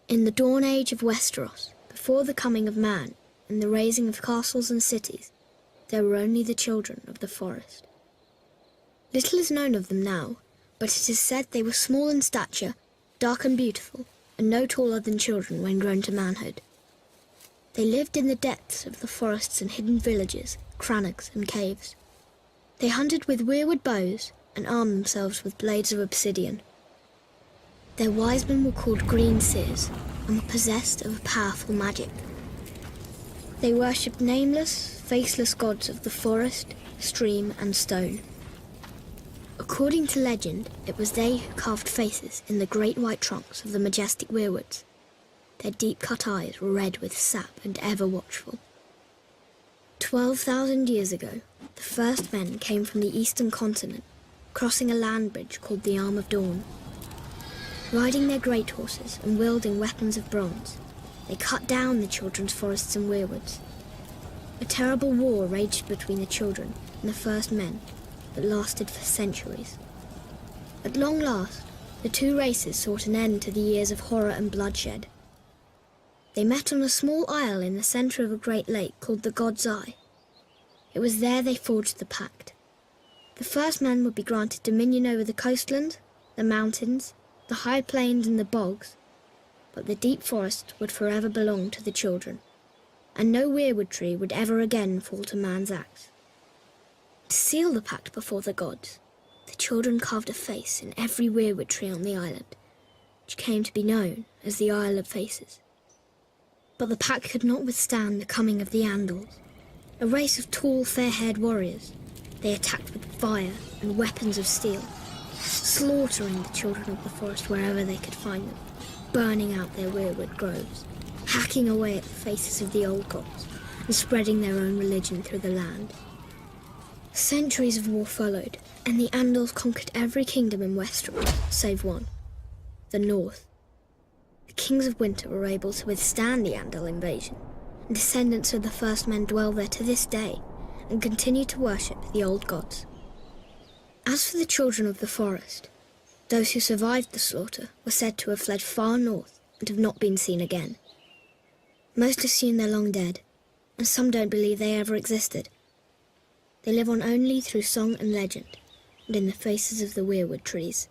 In the dawn age of Westeros, before the coming of man and the raising of castles and cities, there were only the children of the forest. Little is known of them now, but it is said they were small in stature, dark and beautiful, and no taller than children when grown to manhood. They lived in the depths of the forests and hidden villages, crannogs and caves. They hunted with weirwood bows and armed themselves with blades of obsidian. Their wise men were called green seers and were possessed of a powerful magic. They worshipped nameless, faceless gods of the forest, stream and stone. According to legend, it was they who carved faces in the great white trunks of the majestic weirwoods. Their deep-cut eyes were red with sap and ever watchful. 12,000 years ago, the first men came from the eastern continent, crossing a land bridge called the Arm of Dawn. Riding their great horses and wielding weapons of bronze, they cut down the children's forests and weirwoods. A terrible war raged between the children and the first men that lasted for centuries. At long last, the two races sought an end to the years of horror and bloodshed. They met on a small isle in the centre of a great lake called the God's Eye. It was there they forged the pact. The first men would be granted dominion over the coastlands, the mountains, the high plains and the bogs, but the deep forest would forever belong to the children, and no weirwood tree would ever again fall to man's axe. To seal the pact before the gods, the children carved a face in every weirwood tree on the island, which came to be known as the Isle of Faces. But the pact could not withstand the coming of the Andals, a race of tall, fair-haired warriors. They attacked with fire and weapons of steel, slaughtering the children of the forest wherever they could find them, burning out their weirwood groves, hacking away at the faces of the old gods, and spreading their own religion through the land. Centuries of war followed, and the Andals conquered every kingdom in Westeros, save one, the North. The kings of winter were able to withstand the Andal invasion, and descendants of the first men dwell there to this day, and continue to worship the old gods. As for the children of the forest, those who survived the slaughter were said to have fled far north and have not been seen again. Most assume they're long dead, and some don't believe they ever existed. They live on only through song and legend, and in the faces of the weirwood trees.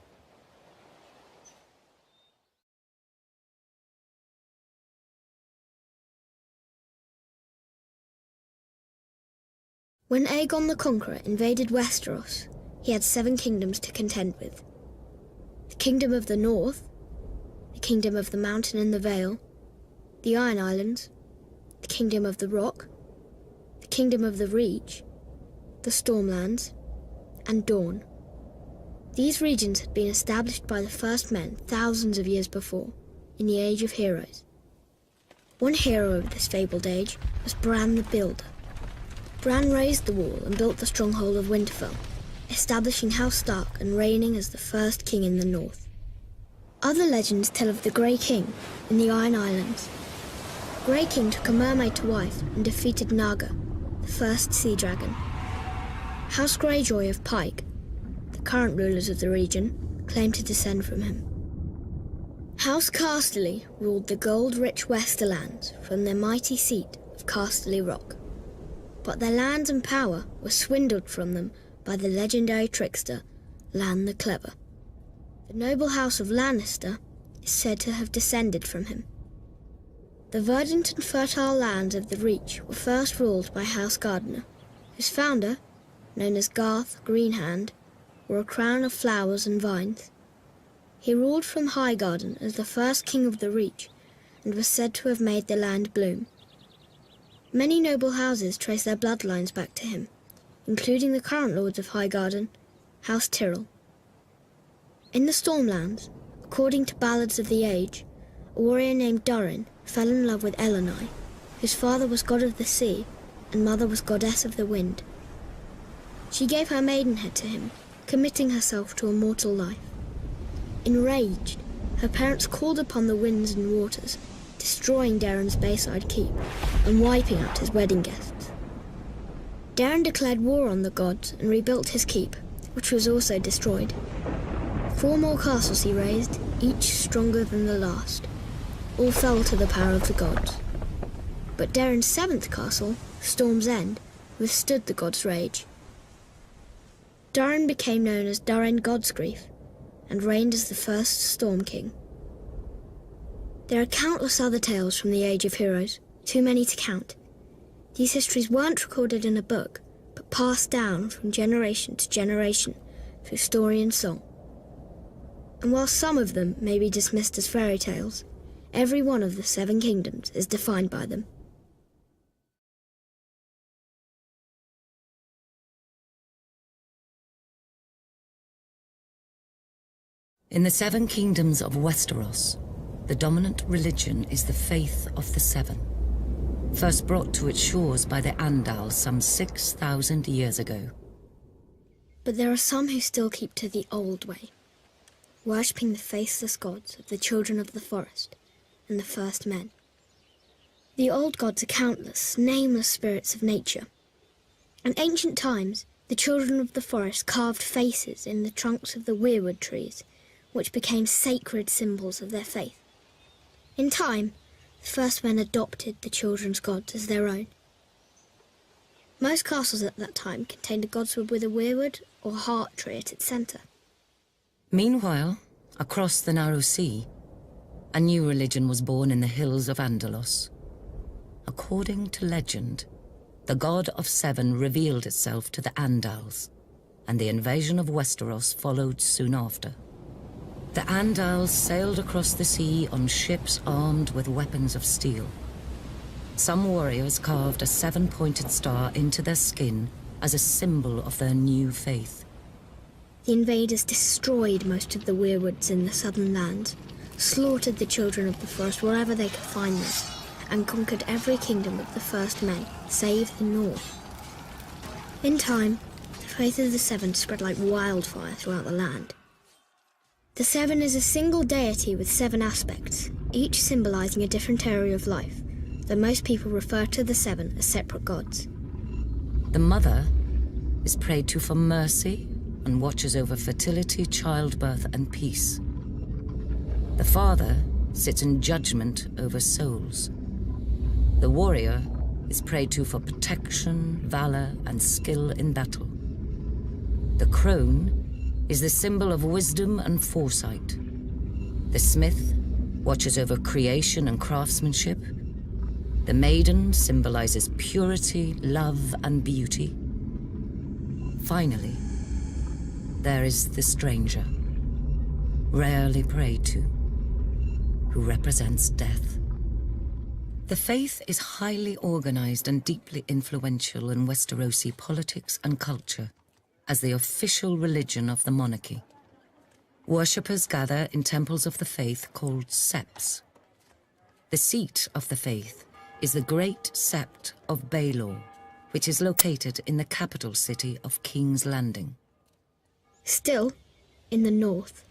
When Aegon the Conqueror invaded Westeros, he had 7 kingdoms to contend with. The Kingdom of the North, the Kingdom of the Mountain and the Vale, the Iron Islands, the Kingdom of the Rock, the Kingdom of the Reach, the Stormlands, and Dawn. These regions had been established by the first men thousands of years before, in the Age of Heroes. One hero of this fabled age was Bran the Builder. Bran raised the wall and built the stronghold of Winterfell, establishing House Stark and reigning as the first king in the north. Other legends tell of the Grey King in the Iron Islands. Grey King took a mermaid to wife and defeated Naga, the first sea dragon. House Greyjoy of Pike, the current rulers of the region, claim to descend from him. House Casterly ruled the gold-rich Westerlands from their mighty seat of Casterly Rock, but their lands and power were swindled from them by the legendary trickster Lann the Clever. The noble house of Lannister is said to have descended from him. The verdant and fertile lands of the Reach were first ruled by House Gardener, whose founder, known as Garth Greenhand, wore a crown of flowers and vines. He ruled from Highgarden as the first king of the Reach, and was said to have made the land bloom. Many noble houses trace their bloodlines back to him, including the current lords of Highgarden, House Tyrell. In the Stormlands, according to ballads of the age, a warrior named Durin fell in love with Elenai, whose father was god of the sea and mother was goddess of the wind. She gave her maidenhead to him, committing herself to a mortal life. Enraged, her parents called upon the winds and waters, destroying Daeron's Bayside keep and wiping out his wedding guests. Daeron declared war on the gods and rebuilt his keep, which was also destroyed. 4 more castles he raised, each stronger than the last. all fell to the power of the gods. But Daren's seventh castle, Storm's End, withstood the gods' rage. Daren became known as Daren Godsgrief, and reigned as the first Storm King. There are countless other tales from the Age of Heroes, too many to count. These histories weren't recorded in a book, but passed down from generation to generation through story and song. And while some of them may be dismissed as fairy tales, every one of the seven kingdoms is defined by them. In the seven kingdoms of Westeros, the dominant religion is the faith of the Seven, first brought to its shores by the Andals some 6,000 years ago. But there are some who still keep to the old way, worshipping the faceless gods of the children of the forest and the first men. The old gods are countless, nameless spirits of nature. In ancient times, the children of the forest carved faces in the trunks of the weirwood trees, which became sacred symbols of their faith. In time, the first men adopted the children's gods as their own. Most castles at that time contained a godswood with a weirwood or heart tree at its centre. Meanwhile, across the narrow sea, a new religion was born in the hills of Andalos. According to legend, the god of seven revealed itself to the Andals, and the invasion of Westeros followed soon after. The Andals sailed across the sea on ships armed with weapons of steel. Some warriors carved a seven-pointed star into their skin as a symbol of their new faith. The invaders destroyed most of the weirwoods in the southern lands, slaughtered the children of the forest wherever they could find them, and conquered every kingdom of the first men, save the north. In time, the faith of the Seven spread like wildfire throughout the land. The Seven is a single deity with seven aspects, each symbolizing a different area of life, though most people refer to the Seven as separate gods. The mother is prayed to for mercy and watches over fertility, childbirth, and peace. The father sits in judgment over souls. The warrior is prayed to for protection, valor, and skill in battle. The crone is the symbol of wisdom and foresight. The smith watches over creation and craftsmanship. The maiden symbolizes purity, love, and beauty. Finally, there is the stranger, rarely prayed to, who represents death. The faith is highly organized and deeply influential in Westerosi politics and culture as the official religion of the monarchy. Worshippers gather in temples of the faith called septs. The seat of the faith is the Great Sept of Baelor, which is located in the capital city of King's Landing. Still, in the north,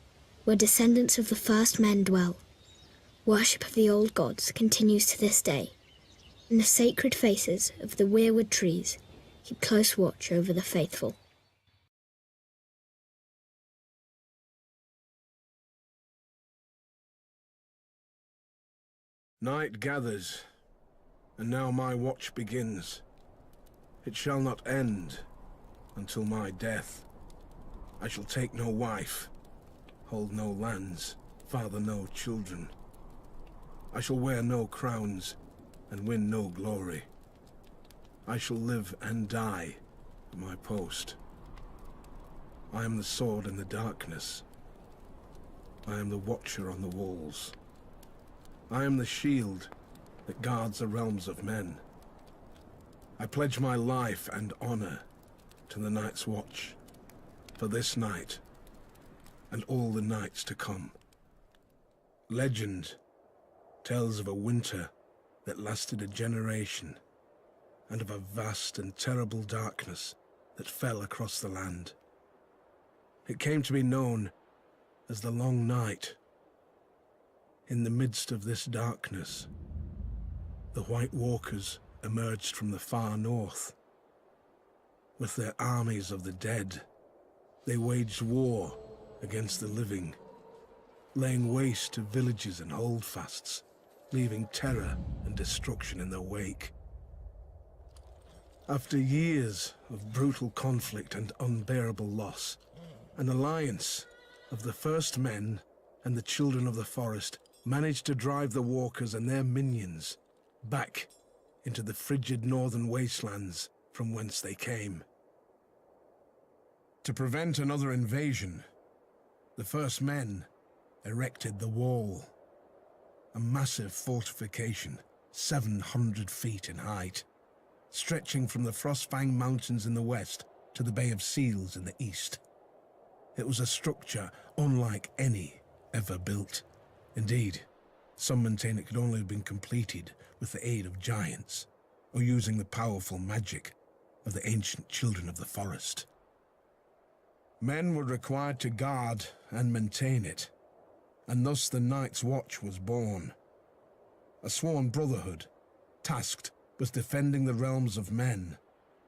where descendants of the first men dwell, worship of the old gods continues to this day, and the sacred faces of the weirwood trees keep close watch over the faithful. Night gathers, and now my watch begins. It shall not end until my death. I shall take no wife, hold no lands, father no children. I shall wear no crowns and win no glory. I shall live and die at my post. I am the sword in the darkness. I am the watcher on the walls. I am the shield that guards the realms of men. I pledge my life and honor to the Night's Watch, for this night and all the nights to come. Legend tells of a winter that lasted a generation, and of a vast and terrible darkness that fell across the land. It came to be known as the Long Night. In the midst of this darkness, the White Walkers emerged from the far north. With their armies of the dead, they waged war against the living, laying waste to villages and holdfasts, leaving terror and destruction in their wake. After years of brutal conflict and unbearable loss, an alliance of the First Men and the Children of the Forest managed to drive the Walkers and their minions back into the frigid northern wastelands from whence they came. To prevent another invasion, the First Men erected the Wall, a massive fortification 700 feet in height, stretching from the Frostfang Mountains in the west to the Bay of Seals in the east. It was a structure unlike any ever built. Indeed, some maintain it could only have been completed with the aid of giants, or using the powerful magic of the ancient Children of the Forest. Men were required to guard and maintain it, and thus the Night's Watch was born. A sworn brotherhood, tasked with defending the realms of men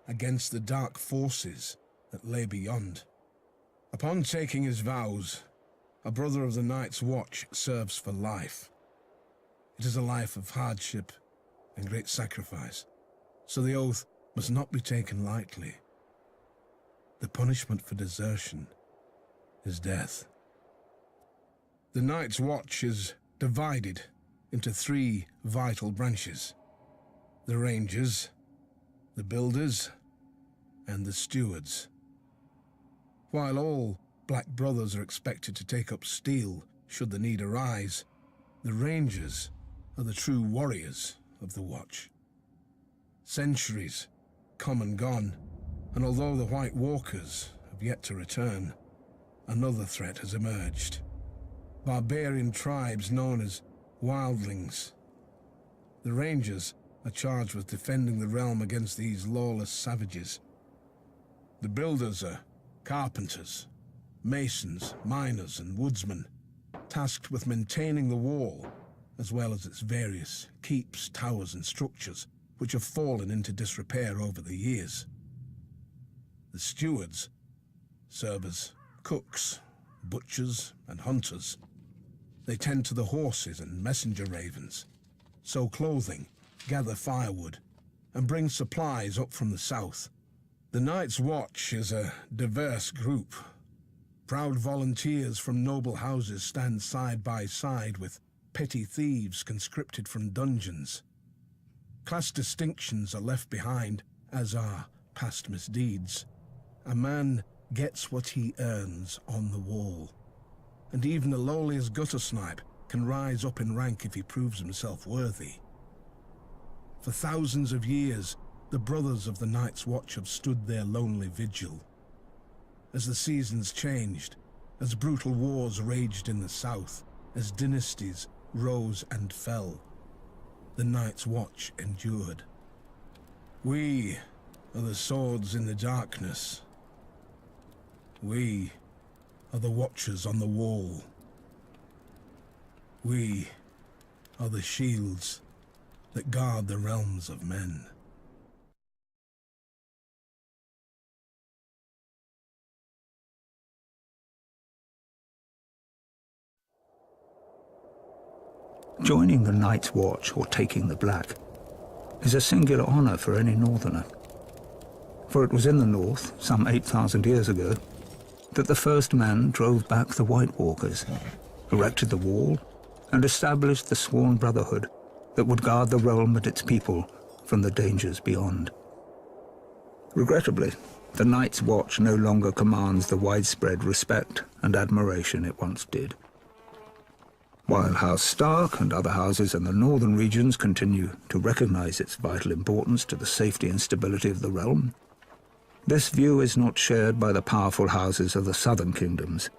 against the dark forces that lay beyond. Upon taking his vows, a brother of the Night's Watch serves for life. It is a life of hardship and great sacrifice, so the oath must not be taken lightly. The punishment for desertion is death. The Night's Watch is divided into 3 vital branches: the Rangers, the Builders, and the Stewards. While all Black Brothers are expected to take up steel should the need arise, the Rangers are the true warriors of the Watch. Centuries come and gone, and although the White Walkers have yet to return, another threat has emerged. Barbarian tribes known as Wildlings. The Rangers are charged with defending the realm against these lawless savages. The Builders are carpenters, masons, miners, and woodsmen, tasked with maintaining the wall, as well as its various keeps, towers, and structures, which have fallen into disrepair over the years. The Stewards serve as cooks, butchers, and hunters. They tend to the horses and messenger ravens, sew clothing, gather firewood, and bring supplies up from the south. The Night's Watch is a diverse group. Proud volunteers from noble houses stand side by side with petty thieves conscripted from dungeons. Class distinctions are left behind, as are past misdeeds. A man gets what he earns on the wall, and even the lowliest gutter snipe can rise up in rank if he proves himself worthy. For thousands of years, the brothers of the Night's Watch have stood their lonely vigil. As the seasons changed, as brutal wars raged in the south, as dynasties rose and fell, the Night's Watch endured. We are the swords in the darkness. We are the watchers on the wall. We are the shields that guard the realms of men. Joining the Night's Watch, or taking the Black, is a singular honor for any northerner. For it was in the north, some 8,000 years ago, that the first men drove back the White Walkers, erected the Wall, and established the sworn brotherhood that would guard the realm and its people from the dangers beyond. Regrettably, the Night's Watch no longer commands the widespread respect and admiration it once did. While House Stark and other houses in the northern regions continue to recognize its vital importance to the safety and stability of the realm, this view is not shared by the powerful houses of the southern kingdoms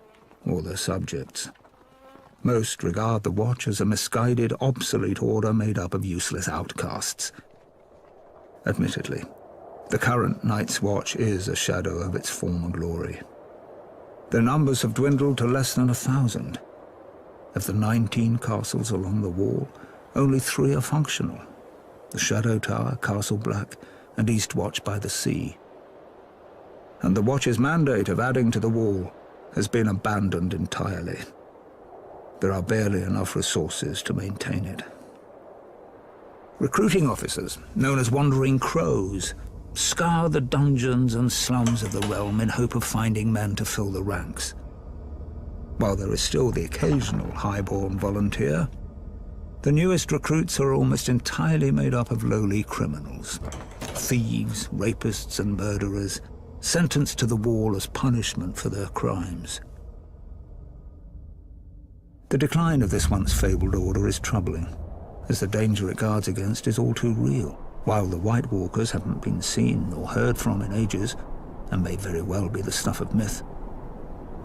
or their subjects. Most regard the Watch as a misguided, obsolete order made up of useless outcasts. Admittedly, the current Night's Watch is a shadow of its former glory. Their numbers have dwindled to less than 1,000. Of the 19 castles along the Wall, only 3 are functional: the Shadow Tower, Castle Black, and Eastwatch by the Sea. And the Watch's mandate of adding to the Wall has been abandoned entirely. There are barely enough resources to maintain it. Recruiting officers, known as Wandering Crows, scour the dungeons and slums of the realm in hope of finding men to fill the ranks. While there is still the occasional highborn volunteer, the newest recruits are almost entirely made up of lowly criminals. Thieves, rapists and murderers, sentenced to the wall as punishment for their crimes. The decline of this once fabled order is troubling, as the danger it guards against is all too real. While the White Walkers haven't been seen or heard from in ages, and may very well be the stuff of myth,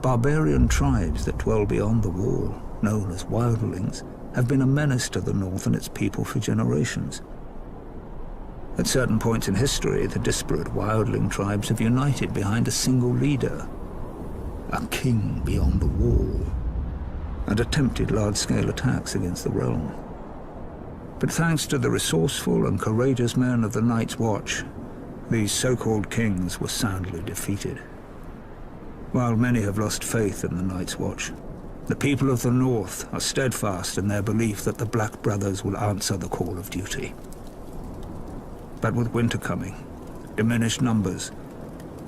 barbarian tribes that dwell beyond the wall, known as wildlings, have been a menace to the North and its people for generations. At certain points in history, the disparate wildling tribes have united behind a single leader, a king beyond the wall, and attempted large-scale attacks against the realm. But thanks to the resourceful and courageous men of the Night's Watch, these so-called kings were soundly defeated. While many have lost faith in the Night's Watch, the people of the North are steadfast in their belief that the Black Brothers will answer the call of duty. But with winter coming, diminished numbers,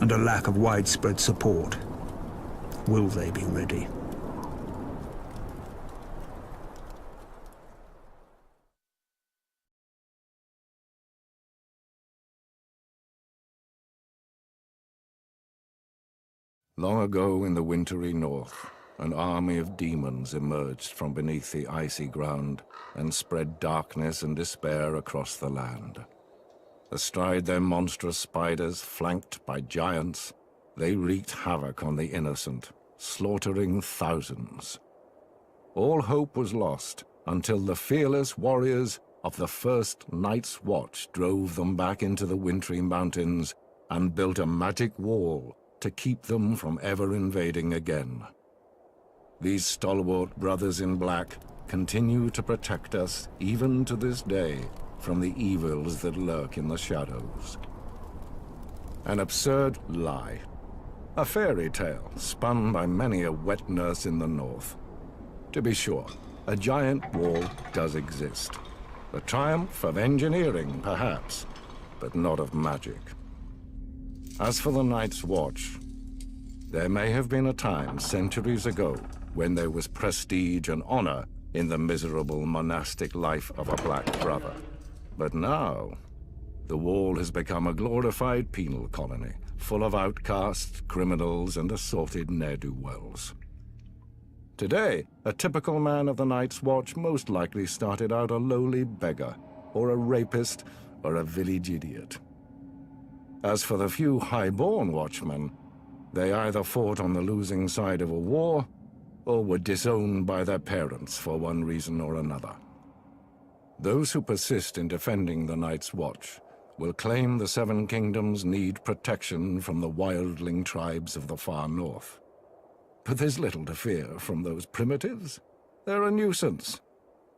and a lack of widespread support, will they be ready? Long ago in the wintry north, an army of demons emerged from beneath the icy ground and spread darkness and despair across the land. Astride their monstrous spiders, flanked by giants, they wreaked havoc on the innocent, slaughtering thousands. All hope was lost until the fearless warriors of the first Night's Watch drove them back into the wintry mountains and built a magic wall to keep them from ever invading again. These stalwart brothers in black continue to protect us even to this day from the evils that lurk in the shadows. An absurd lie. A fairy tale spun by many a wet nurse in the north. To be sure, a giant wall does exist. A triumph of engineering, perhaps, but not of magic. As for the Night's Watch, there may have been a time centuries ago when there was prestige and honor in the miserable monastic life of a Black Brother. But now, the wall has become a glorified penal colony, full of outcasts, criminals, and assorted ne'er-do-wells. Today, a typical man of the Night's Watch most likely started out a lowly beggar, or a rapist, or a village idiot. As for the few high-born watchmen, they either fought on the losing side of a war, or were disowned by their parents for one reason or another. Those who persist in defending the Night's Watch will claim the Seven Kingdoms need protection from the wildling tribes of the far north. But there's little to fear from those primitives. They're a nuisance,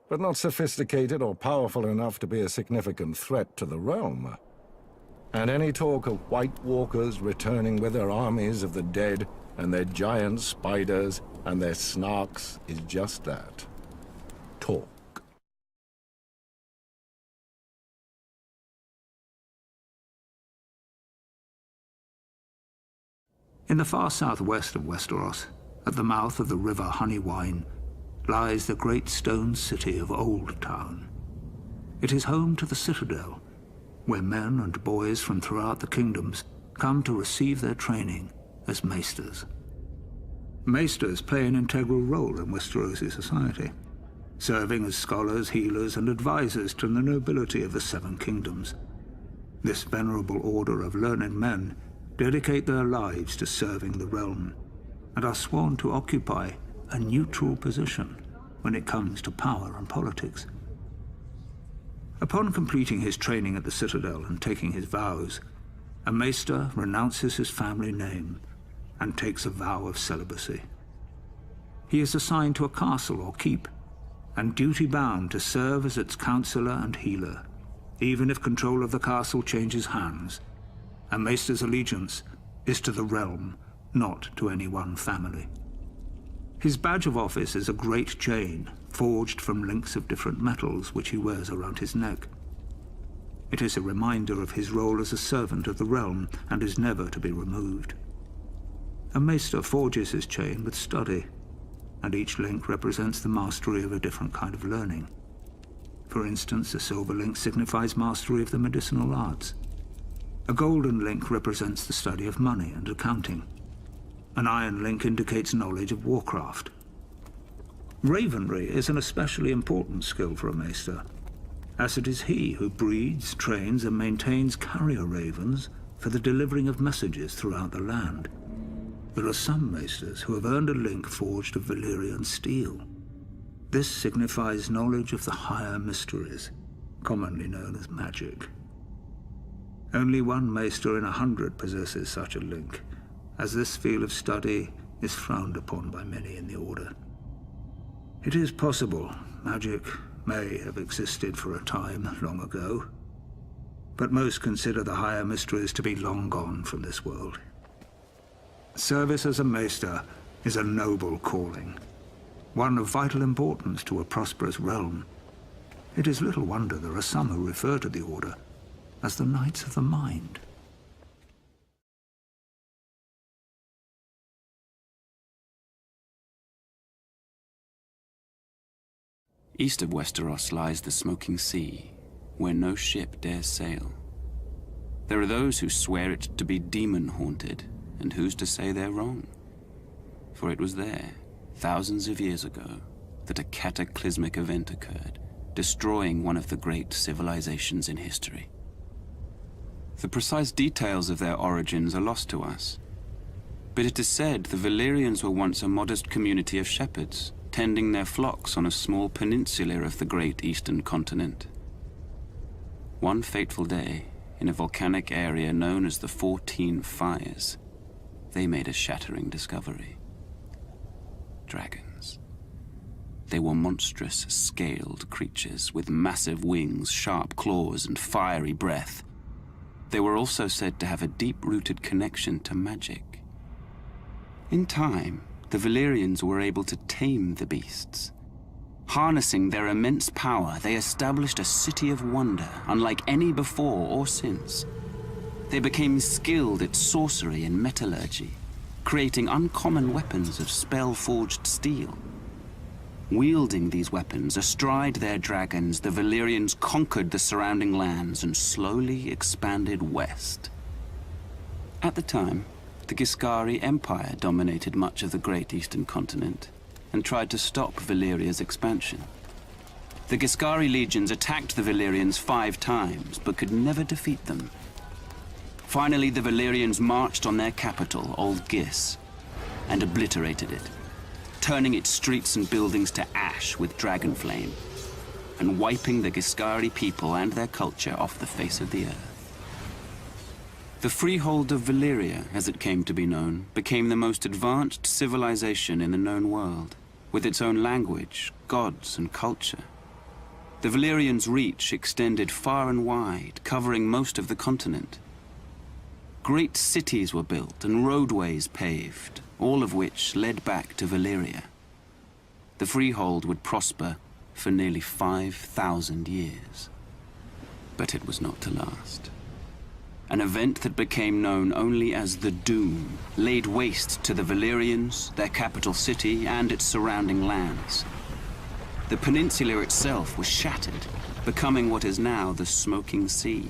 but not sophisticated or powerful enough to be a significant threat to the realm. And any talk of White Walkers returning with their armies of the dead and their giant spiders and their snarks is just that. Talk. In the far southwest of Westeros, at the mouth of the river Honeywine, lies the great stone city of Old Town. It is home to the Citadel, where men and boys from throughout the kingdoms come to receive their training as maesters. Maesters play an integral role in Westerosi society, serving as scholars, healers, and advisors to the nobility of the Seven Kingdoms. This venerable order of learned men dedicate their lives to serving the realm, and are sworn to occupy a neutral position when it comes to power and politics. Upon completing his training at the Citadel and taking his vows, a maester renounces his family name and takes a vow of celibacy. He is assigned to a castle or keep, and duty-bound to serve as its counselor and healer, even if control of the castle changes hands. A maester's allegiance is to the realm, not to any one family. His badge of office is a great chain, forged from links of different metals which he wears around his neck. It is a reminder of his role as a servant of the realm and is never to be removed. A maester forges his chain with study, and each link represents the mastery of a different kind of learning. For instance, a silver link signifies mastery of the medicinal arts. A golden link represents the study of money and accounting. An iron link indicates knowledge of warcraft. Ravenry is an especially important skill for a maester, as it is he who breeds, trains, and maintains carrier ravens for the delivering of messages throughout the land. There are some maesters who have earned a link forged of Valyrian steel. This signifies knowledge of the higher mysteries, commonly known as magic. Only one maester in 100 possesses such a link, as this field of study is frowned upon by many in the Order. It is possible magic may have existed for a time long ago, but most consider the higher mysteries to be long gone from this world. Service as a maester is a noble calling, one of vital importance to a prosperous realm. It is little wonder there are some who refer to the Order as the Knights of the Mind. East of Westeros lies the smoking sea, where no ship dares sail. There are those who swear it to be demon-haunted, and who's to say they're wrong? For it was there, thousands of years ago, that a cataclysmic event occurred, destroying one of the great civilizations in history. The precise details of their origins are lost to us, but it is said the Valyrians were once a modest community of shepherds, tending their flocks on a small peninsula of the great eastern continent. One fateful day, in a volcanic area known as the 14 Fires, they made a shattering discovery. Dragons. They were monstrous, scaled creatures with massive wings, sharp claws, and fiery breath. They were also said to have a deep-rooted connection to magic. In time, the Valyrians were able to tame the beasts. Harnessing their immense power, they established a city of wonder, unlike any before or since. They became skilled at sorcery and metallurgy, creating uncommon weapons of spell-forged steel. Wielding these weapons astride their dragons, the Valyrians conquered the surrounding lands and slowly expanded west. At the time, the Giscari Empire dominated much of the great eastern continent and tried to stop Valyria's expansion. The Giscari legions attacked the Valyrians 5 times, but could never defeat them. Finally, the Valyrians marched on their capital, Old Gis, and obliterated it, turning its streets and buildings to ash with dragon flame, and wiping the Giscari people and their culture off the face of the earth. The freehold of Valyria, as it came to be known, became the most advanced civilization in the known world, with its own language, gods, and culture. The Valyrians' reach extended far and wide, covering most of the continent. Great cities were built and roadways paved, all of which led back to Valyria. The freehold would prosper for nearly 5,000 years. But it was not to last. An event that became known only as the Doom laid waste to the Valyrians, their capital city, and its surrounding lands. The peninsula itself was shattered, becoming what is now the Smoking Sea.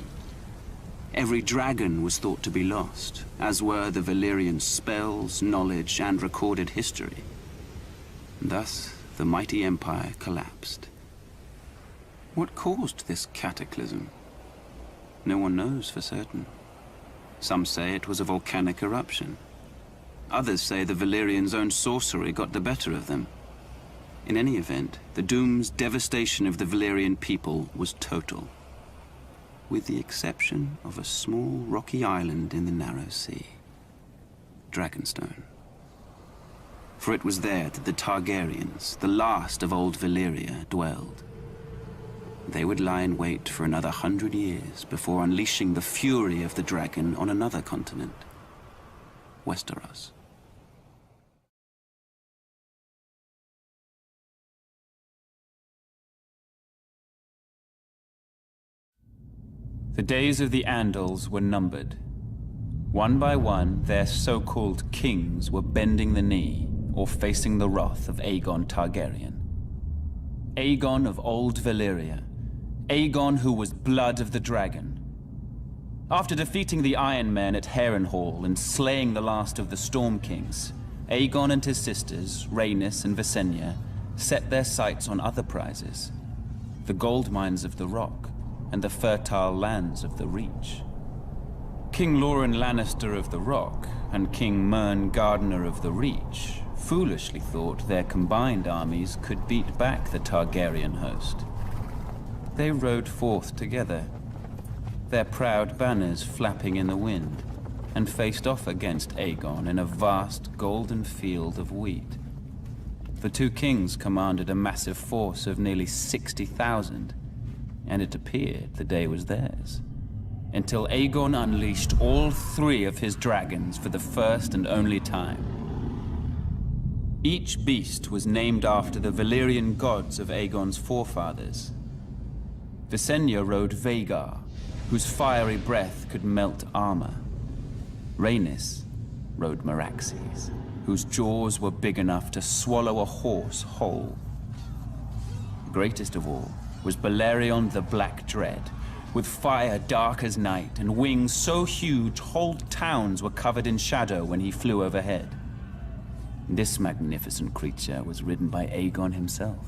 Every dragon was thought to be lost, as were the Valyrian spells, knowledge, and recorded history. Thus, the mighty empire collapsed. What caused this cataclysm? No one knows for certain. Some say it was a volcanic eruption. Others say the Valyrians' own sorcery got the better of them. In any event, the Doom's devastation of the Valyrian people was total, with the exception of a small rocky island in the narrow sea, Dragonstone. For it was there that the Targaryens, the last of old Valyria, dwelled. They would lie in wait for another 100 years before unleashing the fury of the dragon on another continent, Westeros. The days of the Andals were numbered. One by one, their so-called kings were bending the knee or facing the wrath of Aegon Targaryen. Aegon of Old Valyria. Aegon who was blood of the dragon. After defeating the Iron Men at Harrenhal and slaying the last of the Storm Kings, Aegon and his sisters, Rhaenys and Visenya, set their sights on other prizes. The gold mines of the Rock and the fertile lands of the Reach. King Loren Lannister of the Rock and King Mern Gardener of the Reach foolishly thought their combined armies could beat back the Targaryen host. They rode forth together, their proud banners flapping in the wind, and faced off against Aegon in a vast golden field of wheat. The two kings commanded a massive force of nearly 60,000, and it appeared the day was theirs, until Aegon unleashed all three of his dragons for the first and only time. Each beast was named after the Valyrian gods of Aegon's forefathers. Visenya rode Vhagar, whose fiery breath could melt armor. Rhaenys rode Meraxes, whose jaws were big enough to swallow a horse whole. Greatest of all was Balerion the Black Dread, with fire dark as night and wings so huge whole towns were covered in shadow when he flew overhead. This magnificent creature was ridden by Aegon himself.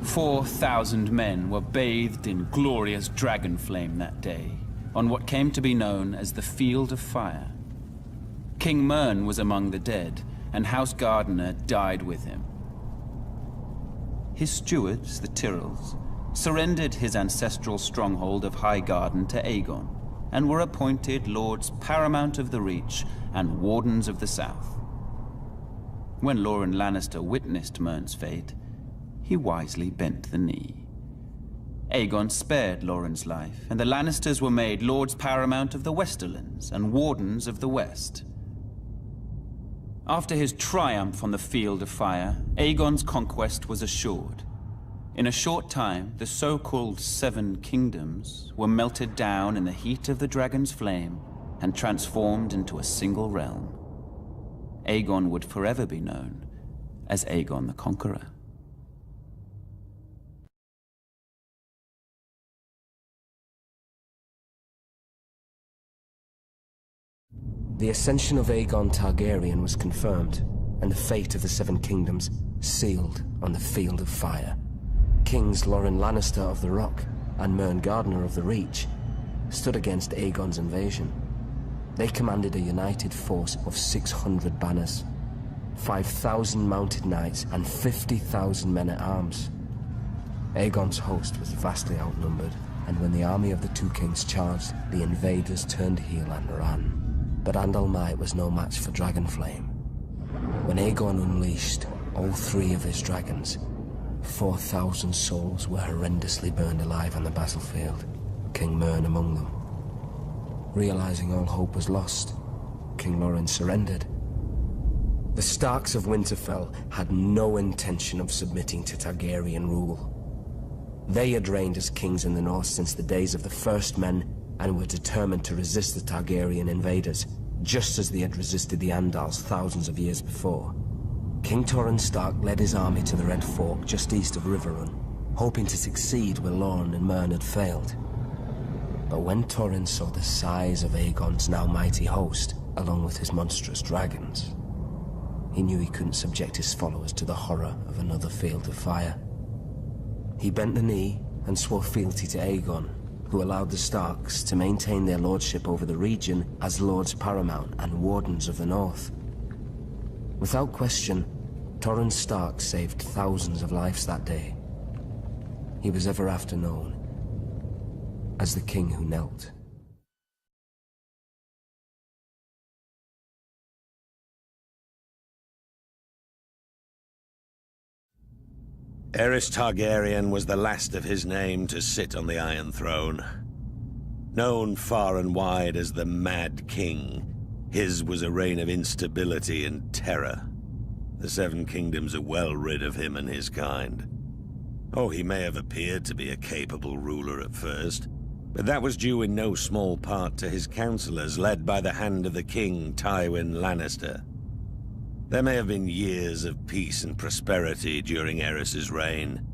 4,000 men were bathed in glorious dragon flame that day, on what came to be known as the Field of Fire. King Mern was among the dead, and House Gardener died with him. His stewards, the Tyrells, surrendered his ancestral stronghold of Highgarden to Aegon, and were appointed Lords Paramount of the Reach and Wardens of the South. When Loren Lannister witnessed Mern's fate, he wisely bent the knee. Aegon spared Loren's life, and the Lannisters were made Lords Paramount of the Westerlands and Wardens of the West. After his triumph on the Field of Fire, Aegon's conquest was assured. In a short time, the so-called Seven Kingdoms were melted down in the heat of the dragon's flame and transformed into a single realm. Aegon would forever be known as Aegon the Conqueror. The ascension of Aegon Targaryen was confirmed, and the fate of the Seven Kingdoms sealed on the Field of Fire. Kings Loren Lannister of the Rock and Mern Gardener of the Reach stood against Aegon's invasion. They commanded a united force of 600 banners, 5,000 mounted knights, and 50,000 men-at-arms. Aegon's host was vastly outnumbered, and when the army of the two kings charged, the invaders turned heel and ran. But Andal might was no match for Dragonflame. When Aegon unleashed all three of his dragons, 4,000 souls were horrendously burned alive on the battlefield, King Mern among them. Realizing all hope was lost, King Loren surrendered. The Starks of Winterfell had no intention of submitting to Targaryen rule. They had reigned as kings in the north since the days of the First Men and were determined to resist the Targaryen invaders, just as they had resisted the Andals thousands of years before. King Torrhen Stark led his army to the Red Fork just east of Riverrun, hoping to succeed where Loren and Mern had failed. But when Torrhen saw the size of Aegon's now mighty host, along with his monstrous dragons, he knew he couldn't subject his followers to the horror of another Field of Fire. He bent the knee and swore fealty to Aegon, who allowed the Starks to maintain their lordship over the region as Lords Paramount and Wardens of the North. Without question, Torrhen Stark saved thousands of lives that day. He was ever after known as the King Who Knelt. Aerys Targaryen was the last of his name to sit on the Iron Throne. Known far and wide as the Mad King, his was a reign of instability and terror. The Seven Kingdoms are well rid of him and his kind. Oh, he may have appeared to be a capable ruler at first, But that was due in no small part to his counselors, led by the hand of the king, Tywin Lannister. There may have been years of peace and prosperity during Aerys's reign,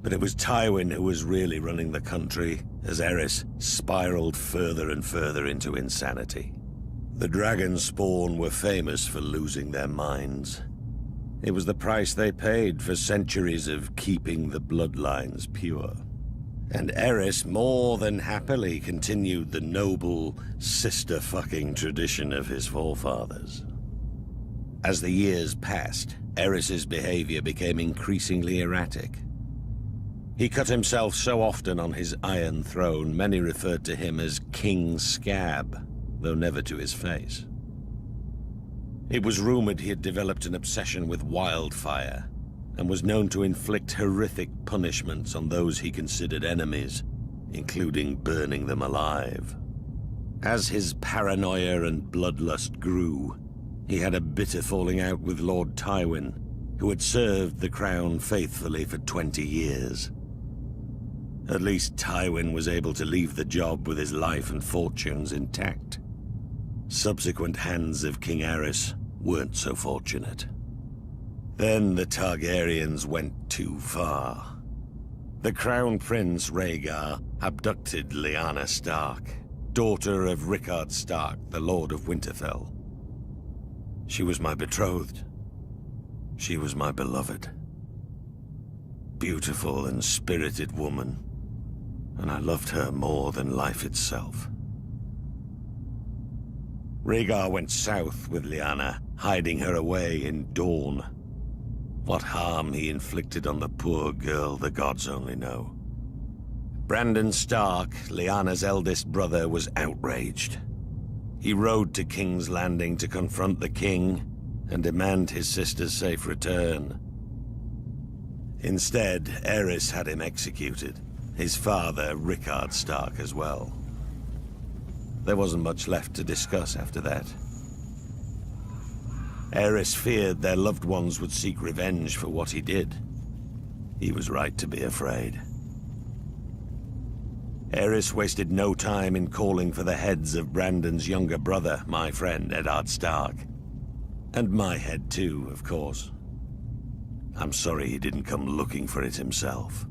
but it was Tywin who was really running the country as Aerys spiraled further and further into insanity. The dragon spawn were famous for losing their minds. It was the price they paid for centuries of keeping the bloodlines pure. And Aerys more than happily continued the noble sister-fucking tradition of his forefathers. As the years passed, Aerys's behavior became increasingly erratic. He cut himself so often on his Iron Throne, many referred to him as King Scab, though never to his face. It was rumored he had developed an obsession with wildfire, and was known to inflict horrific punishments on those he considered enemies, including burning them alive. As his paranoia and bloodlust grew, he had a bitter falling out with Lord Tywin, who had served the crown faithfully for 20 years. At least Tywin was able to leave the job with his life and fortunes intact. Subsequent hands of King Aerys weren't so fortunate. Then the Targaryens went too far. The Crown Prince Rhaegar abducted Lyanna Stark, daughter of Rickard Stark, the Lord of Winterfell. She was my betrothed. She was my beloved. Beautiful and spirited woman, and I loved her more than life itself. Rhaegar went south with Lyanna, hiding her away in Dorne. What harm he inflicted on the poor girl, the gods only know. Brandon Stark, Lyanna's eldest brother, was outraged. He rode to King's Landing to confront the king and demand his sister's safe return. Instead, Aerys had him executed, his father, Rickard Stark, as well. There wasn't much left to discuss after that. Aerys feared their loved ones would seek revenge for what he did. He was right to be afraid. Aerys wasted no time in calling for the heads of Brandon's younger brother, my friend Eddard Stark. And my head too, of course. I'm sorry he didn't come looking for it himself.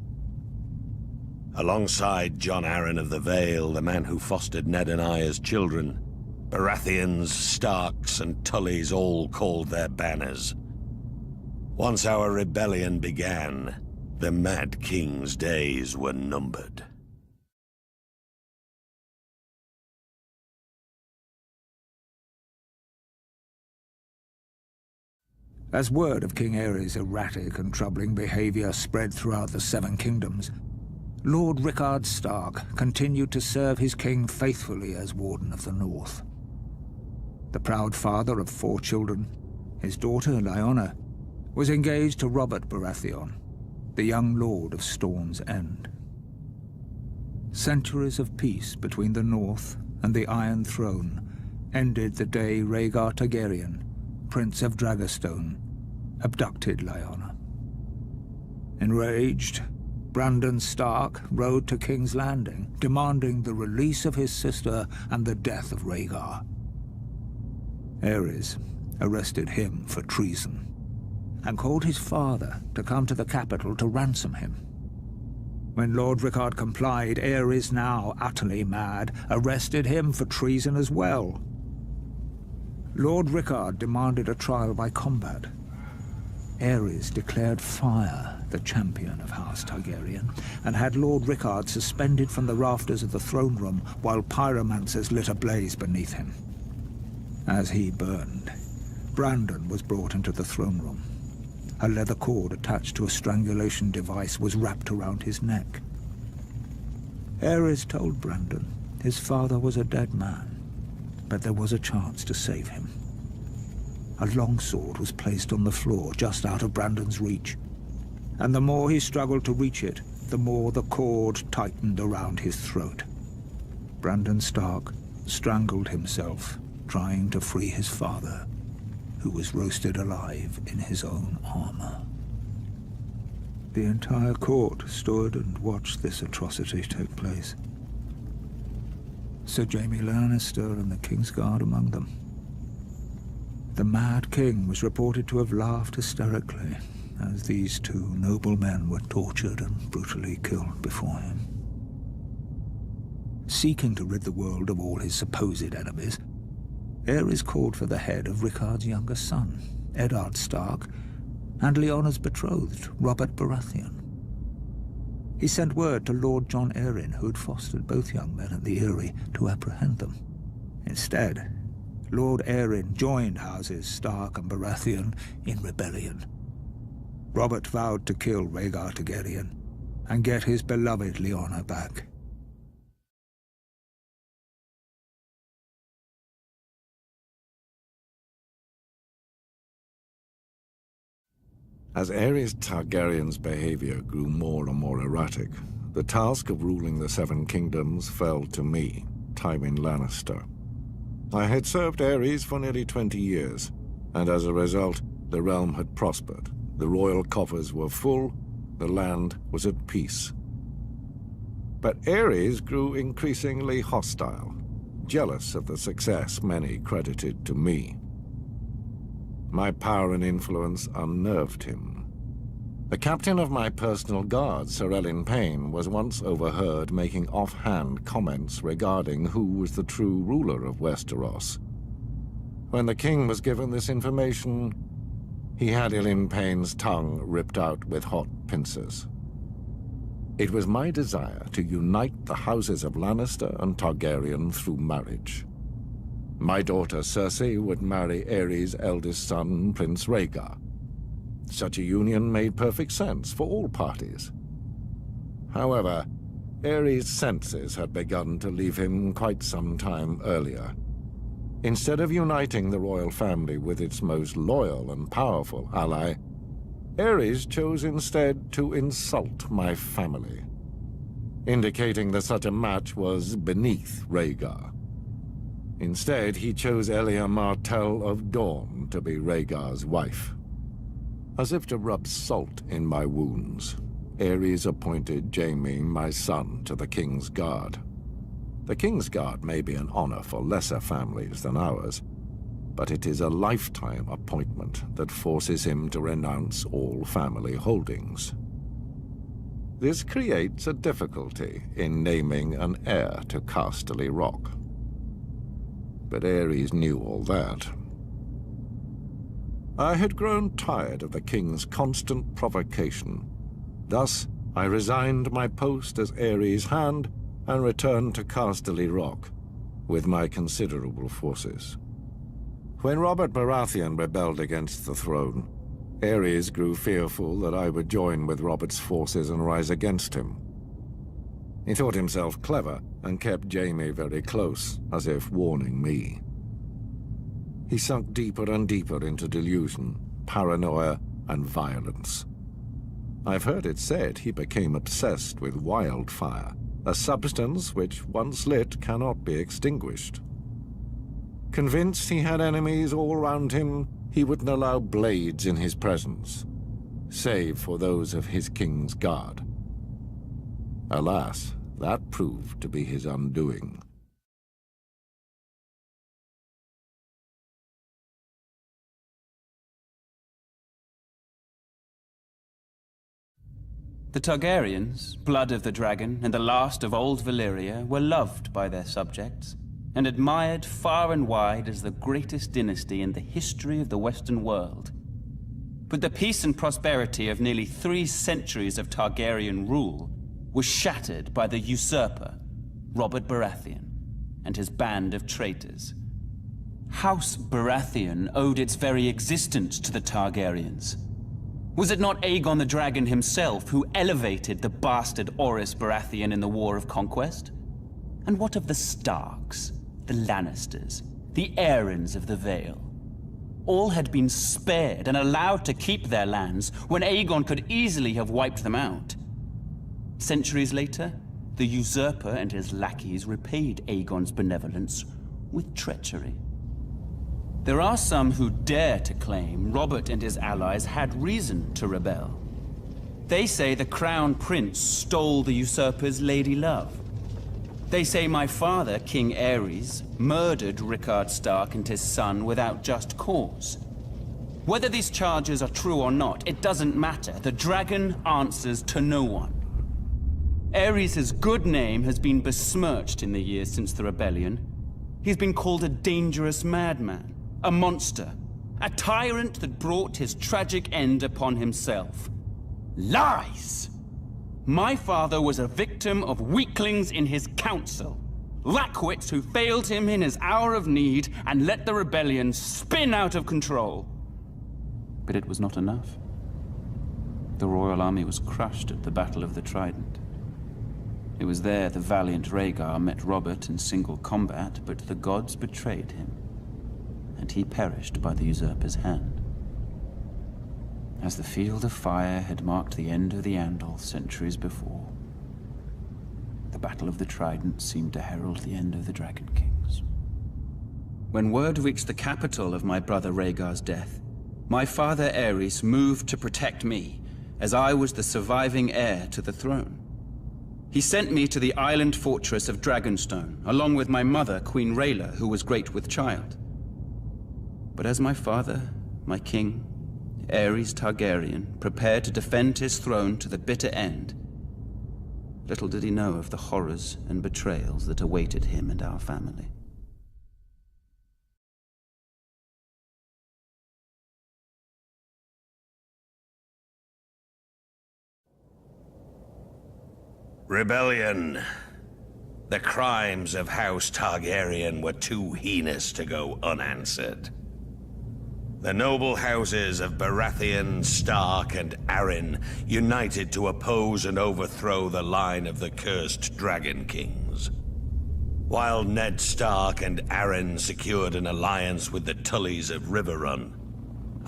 Alongside Jon Arryn of the Vale, the man who fostered Ned and I as children, Baratheons, Starks, and Tullys all called their banners. Once our rebellion began, the Mad King's days were numbered. As word of King Aerys' erratic and troubling behavior spread throughout the Seven Kingdoms, Lord Rickard Stark continued to serve his king faithfully as Warden of the North. The proud father of 4 children, his daughter Lyanna, was engaged to Robert Baratheon, the young lord of Storm's End. Centuries of peace between the North and the Iron Throne ended the day Rhaegar Targaryen, Prince of Dragonstone, abducted Lyanna. Enraged, Brandon Stark rode to King's Landing, demanding the release of his sister and the death of Rhaegar. Aerys arrested him for treason, and called his father to come to the capital to ransom him. When Lord Rickard complied, Aerys, now utterly mad, arrested him for treason as well. Lord Rickard demanded a trial by combat. Aerys declared fire the champion of House Targaryen, and had Lord Rickard suspended from the rafters of the throne room while pyromancers lit a blaze beneath him. As he burned, Brandon was brought into the throne room. A leather cord attached to a strangulation device was wrapped around his neck. Aerys told Brandon his father was a dead man, but there was a chance to save him. A longsword was placed on the floor just out of Brandon's reach, and the more he struggled to reach it, the more the cord tightened around his throat. Brandon Stark strangled himself, trying to free his father, who was roasted alive in his own armor. The entire court stood and watched this atrocity take place. Sir Jaime Lannister and the Kingsguard among them. The Mad King was reported to have laughed hysterically as these two noble men were tortured and brutally killed before him. Seeking to rid the world of all his supposed enemies, Aerys called for the head of Rickard's younger son, Eddard Stark, and Lyanna's betrothed, Robert Baratheon. He sent word to Lord Jon Arryn, who had fostered both young men at the Eyrie, to apprehend them. Instead, Lord Arryn joined houses Stark and Baratheon in rebellion. Robert vowed to kill Rhaegar Targaryen and get his beloved Lyanna back. As Aerys Targaryen's behavior grew more and more erratic, the task of ruling the Seven Kingdoms fell to me, Tywin Lannister. I had served Aerys for nearly 20 years, and as a result, the realm had prospered. The royal coffers were full, the land was at peace. But Aerys grew increasingly hostile, jealous of the success many credited to me. My power and influence unnerved him. The captain of my personal guard, Sir Elyn Payne, was once overheard making offhand comments regarding who was the true ruler of Westeros. When the king was given this information, he had Elyn Payne's tongue ripped out with hot pincers. It was my desire to unite the houses of Lannister and Targaryen through marriage. My daughter Cersei would marry Aerys' eldest son, Prince Rhaegar. Such a union made perfect sense for all parties. However, Aerys' senses had begun to leave him quite some time earlier. Instead of uniting the royal family with its most loyal and powerful ally, Aerys chose instead to insult my family, indicating that such a match was beneath Rhaegar. Instead, he chose Elia Martell of Dorne to be Rhaegar's wife. As if to rub salt in my wounds, Aerys appointed Jaime, my son, to the King's Guard. The King's Guard may be an honor for lesser families than ours, but it is a lifetime appointment that forces him to renounce all family holdings. This creates a difficulty in naming an heir to Casterly Rock. But Aerys knew all that. I had grown tired of the king's constant provocation. Thus, I resigned my post as Aerys' hand and returned to Casterly Rock with my considerable forces. When Robert Baratheon rebelled against the throne, Aerys grew fearful that I would join with Robert's forces and rise against him. He thought himself clever and kept Jaime very close, as if warning me. He sunk deeper and deeper into delusion, paranoia, and violence. I've heard it said he became obsessed with wildfire, a substance which, once lit, cannot be extinguished. Convinced he had enemies all around him, he wouldn't allow blades in his presence, save for those of his King's Guard. Alas, that proved to be his undoing. The Targaryens, blood of the dragon, and the last of old Valyria, were loved by their subjects, and admired far and wide as the greatest dynasty in the history of the Western world. But the peace and prosperity of nearly 3 centuries of Targaryen rule was shattered by the usurper, Robert Baratheon, and his band of traitors. House Baratheon owed its very existence to the Targaryens. Was it not Aegon the Dragon himself who elevated the bastard Orys Baratheon in the War of Conquest? And what of the Starks, the Lannisters, the Aarons of the Vale? All had been spared and allowed to keep their lands when Aegon could easily have wiped them out. Centuries later, the usurper and his lackeys repaid Aegon's benevolence with treachery. There are some who dare to claim Robert and his allies had reason to rebel. They say the Crown Prince stole the usurper's lady love. They say my father, King Aerys, murdered Rickard Stark and his son without just cause. Whether these charges are true or not, it doesn't matter. The dragon answers to no one. Aerys' good name has been besmirched in the years since the rebellion. He's been called a dangerous madman, a monster, a tyrant that brought his tragic end upon himself. Lies! My father was a victim of weaklings in his council. Lackwits who failed him in his hour of need and let the rebellion spin out of control. But it was not enough. The royal army was crushed at the Battle of the Trident. It was there the valiant Rhaegar met Robert in single combat, but the gods betrayed him, and he perished by the usurper's hand. As the Field of Fire had marked the end of the Andal centuries before, the Battle of the Trident seemed to herald the end of the Dragon Kings. When word reached the capital of my brother Rhaegar's death, my father Aerys moved to protect me, as I was the surviving heir to the throne. He sent me to the island fortress of Dragonstone, along with my mother, Queen Rhaela, who was great with child. But as my father, my king, Aerys Targaryen, prepared to defend his throne to the bitter end, little did he know of the horrors and betrayals that awaited him and our family. Rebellion. The crimes of House Targaryen were too heinous to go unanswered. The noble houses of Baratheon, Stark, and Arryn united to oppose and overthrow the line of the cursed Dragon Kings. While Ned Stark and Arryn secured an alliance with the Tullys of Riverrun,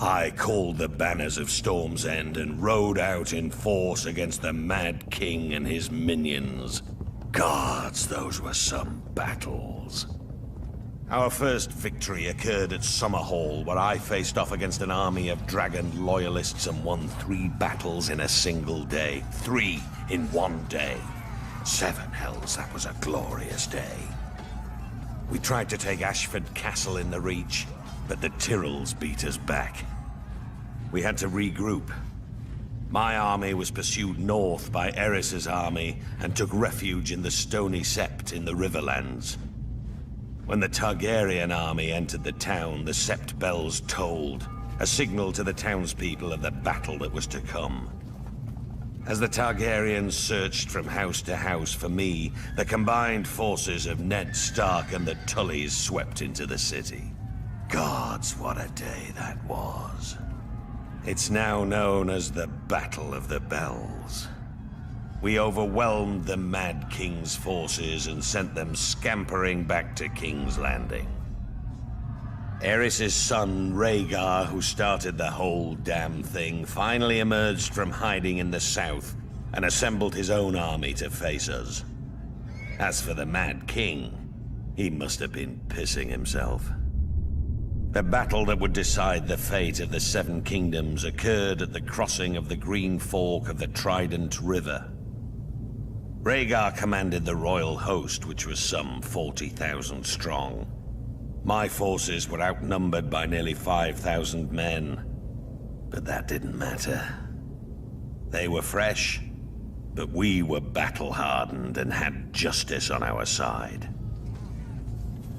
I called the banners of Storm's End and rode out in force against the Mad King and his minions. Gods, those were some battles. Our first victory occurred at Summerhall, where I faced off against an army of dragon loyalists and won 3 battles in a single day. 3 in one day. 7 hells, that was a glorious day. We tried to take Ashford Castle in the Reach, but the Tyrells beat us back. We had to regroup. My army was pursued north by Aerys' army and took refuge in the Stony Sept in the Riverlands. When the Targaryen army entered the town, the Sept bells tolled, a signal to the townspeople of the battle that was to come. As the Targaryens searched from house to house for me, the combined forces of Ned Stark and the Tullys swept into the city. Gods, what a day that was. It's now known as the Battle of the Bells. We overwhelmed the Mad King's forces and sent them scampering back to King's Landing. Aerys' son, Rhaegar, who started the whole damn thing, finally emerged from hiding in the south and assembled his own army to face us. As for the Mad King, he must have been pissing himself. The battle that would decide the fate of the 7 kingdoms occurred at the crossing of the Green Fork of the Trident River. Rhaegar commanded the royal host, which was some 40,000 strong. My forces were outnumbered by nearly 5,000 men, but that didn't matter. They were fresh, but we were battle-hardened and had justice on our side.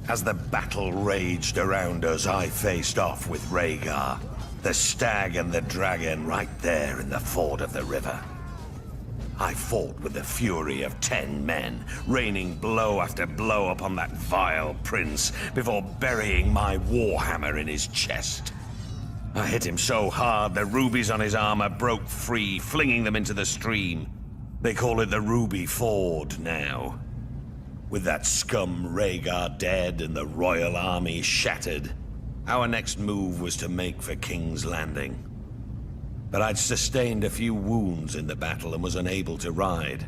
As the battle raged around us, I faced off with Rhaegar, the stag and the dragon right there in the ford of the river. I fought with the fury of 10 men, raining blow after blow upon that vile prince before burying my warhammer in his chest. I hit him so hard the rubies on his armor broke free, flinging them into the stream. They call it the Ruby Ford now. With that scum Rhaegar dead and the royal army shattered, our next move was to make for King's Landing. But I'd sustained a few wounds in the battle and was unable to ride.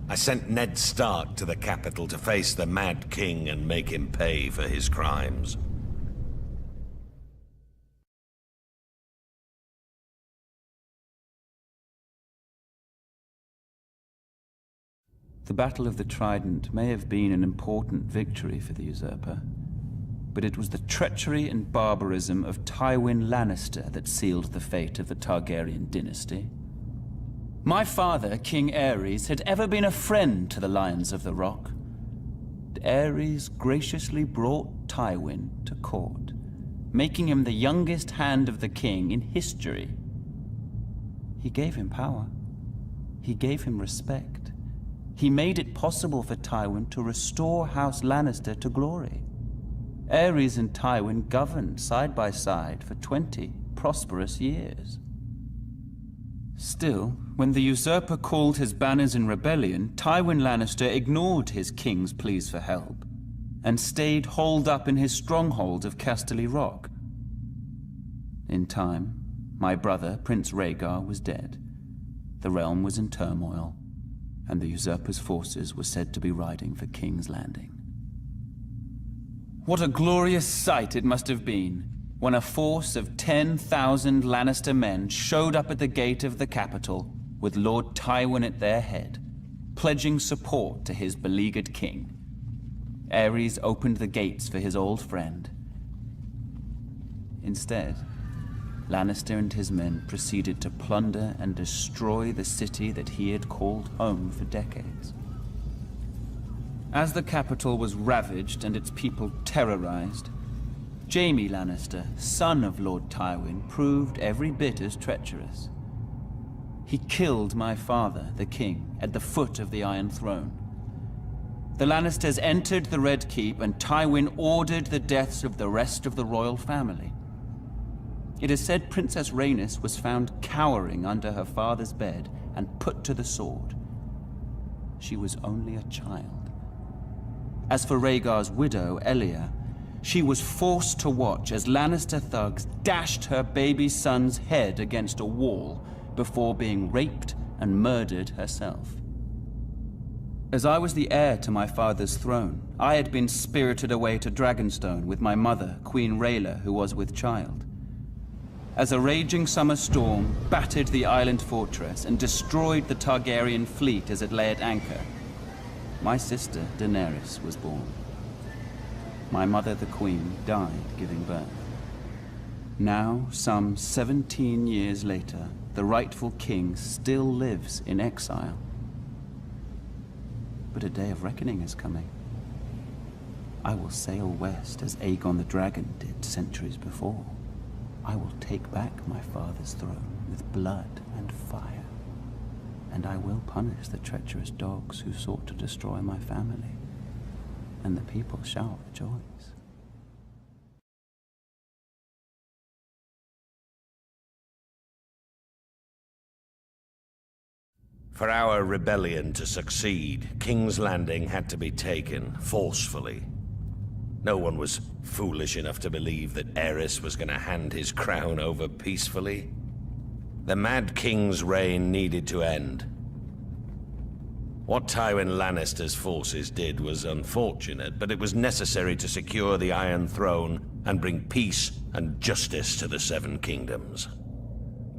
I sent Ned Stark to the capital to face the Mad King and make him pay for his crimes. The The Battle of the Trident may have been an important victory for the usurper, but it was the treachery and barbarism of Tywin Lannister that sealed the fate of the Targaryen dynasty. My father, King Aerys, had ever been a friend to the Lions of the Rock. Aerys graciously brought Tywin to court, making him the youngest hand of the king in history. He gave him power. He gave him respect. He made it possible for Tywin to restore House Lannister to glory. Aerys and Tywin governed side by side for 20 prosperous years. Still, when the usurper called his banners in rebellion, Tywin Lannister ignored his king's pleas for help and stayed holed up in his stronghold of Casterly Rock. In time, my brother, Prince Rhaegar, was dead. The realm was in turmoil, and the usurper's forces were said to be riding for King's Landing. What a glorious sight it must have been when a force of 10,000 Lannister men showed up at the gate of the capital with Lord Tywin at their head, pledging support to his beleaguered king. Aerys opened the gates for his old friend. Instead, Lannister and his men proceeded to plunder and destroy the city that he had called home for decades. As the capital was ravaged and its people terrorized, Jaime Lannister, son of Lord Tywin, proved every bit as treacherous. He killed my father, the king, at the foot of the Iron Throne. The Lannisters entered the Red Keep, and Tywin ordered the deaths of the rest of the royal family. It is said Princess Rhaenys was found cowering under her father's bed and put to the sword. She was only a child. As for Rhaegar's widow, Elia, she was forced to watch as Lannister thugs dashed her baby son's head against a wall before being raped and murdered herself. As I was the heir to my father's throne, I had been spirited away to Dragonstone with my mother, Queen Rhaela, who was with child. As a raging summer storm battered the island fortress and destroyed the Targaryen fleet as it lay at anchor, my sister, Daenerys, was born. My mother, the Queen, died giving birth. Now, some 17 years later, the rightful king still lives in exile. But a day of reckoning is coming. I will sail west as Aegon the Dragon did centuries before. I will take back my father's throne with blood and fire. And I will punish the treacherous dogs who sought to destroy my family. And the people shall rejoice. For our rebellion to succeed, King's Landing had to be taken forcefully. No one was foolish enough to believe that Aerys was going to hand his crown over peacefully. The Mad King's reign needed to end. What Tywin Lannister's forces did was unfortunate, but it was necessary to secure the Iron Throne and bring peace and justice to the Seven Kingdoms.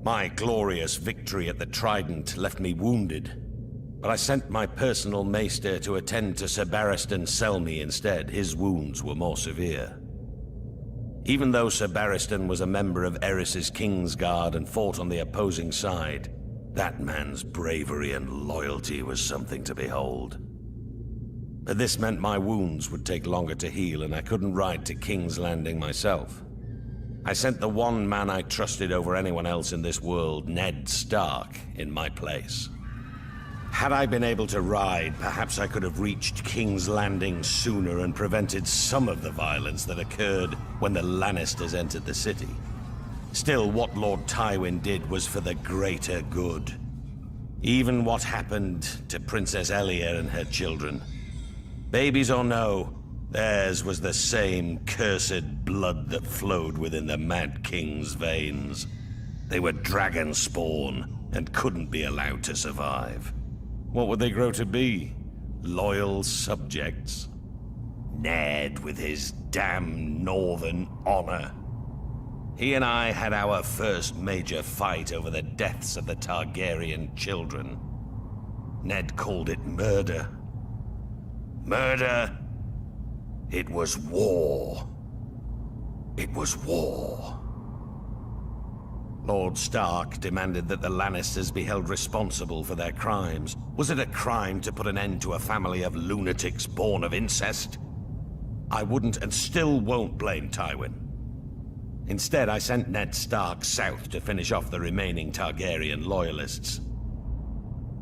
My glorious victory at the Trident left me wounded, but I sent my personal maester to attend to Sir Barristan Selmy instead. His wounds were more severe. Even though Sir Barristan was a member of Aerys's Kingsguard and fought on the opposing side, that man's bravery and loyalty was something to behold. But this meant my wounds would take longer to heal, and I couldn't ride to King's Landing myself. I sent the one man I trusted over anyone else in this world, Ned Stark, in my place. Had I been able to ride, perhaps I could have reached King's Landing sooner and prevented some of the violence that occurred when the Lannisters entered the city. Still, what Lord Tywin did was for the greater good. Even what happened to Princess Elia and her children. Babies or no, theirs was the same cursed blood that flowed within the Mad King's veins. They were dragon spawn and couldn't be allowed to survive. What would they grow to be? Loyal subjects? Ned with his damn northern honor. He and I had our first major fight over the deaths of the Targaryen children. Ned called it murder, Murder. It was war. It was war. Lord Stark demanded that the Lannisters be held responsible for their crimes. Was it a crime to put an end to a family of lunatics born of incest? I wouldn't and still won't blame Tywin. Instead, I sent Ned Stark south to finish off the remaining Targaryen loyalists.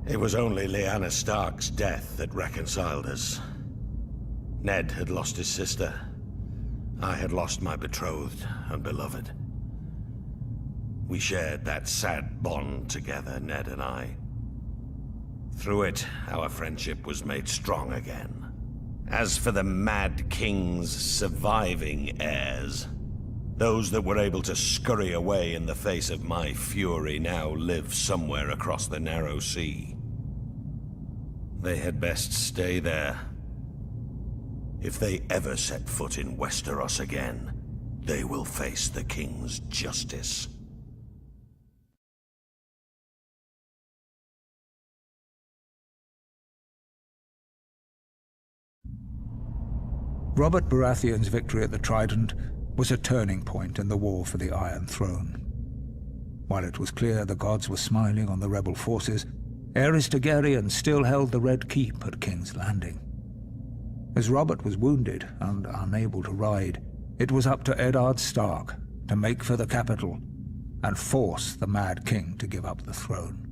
It was only Lyanna Stark's death that reconciled us. Ned had lost his sister. I had lost my betrothed and beloved. We shared that sad bond together, Ned and I. Through it, our friendship was made strong again. As for the Mad King's surviving heirs, those that were able to scurry away in the face of my fury now live somewhere across the narrow sea. They had best stay there. If they ever set foot in Westeros again, they will face the King's justice. Robert Baratheon's victory at the Trident was a turning point in the war for the Iron Throne. While it was clear the gods were smiling on the rebel forces, Aerys Targaryen still held the Red Keep at King's Landing. As Robert was wounded and unable to ride, it was up to Eddard Stark to make for the capital and force the Mad King to give up the throne.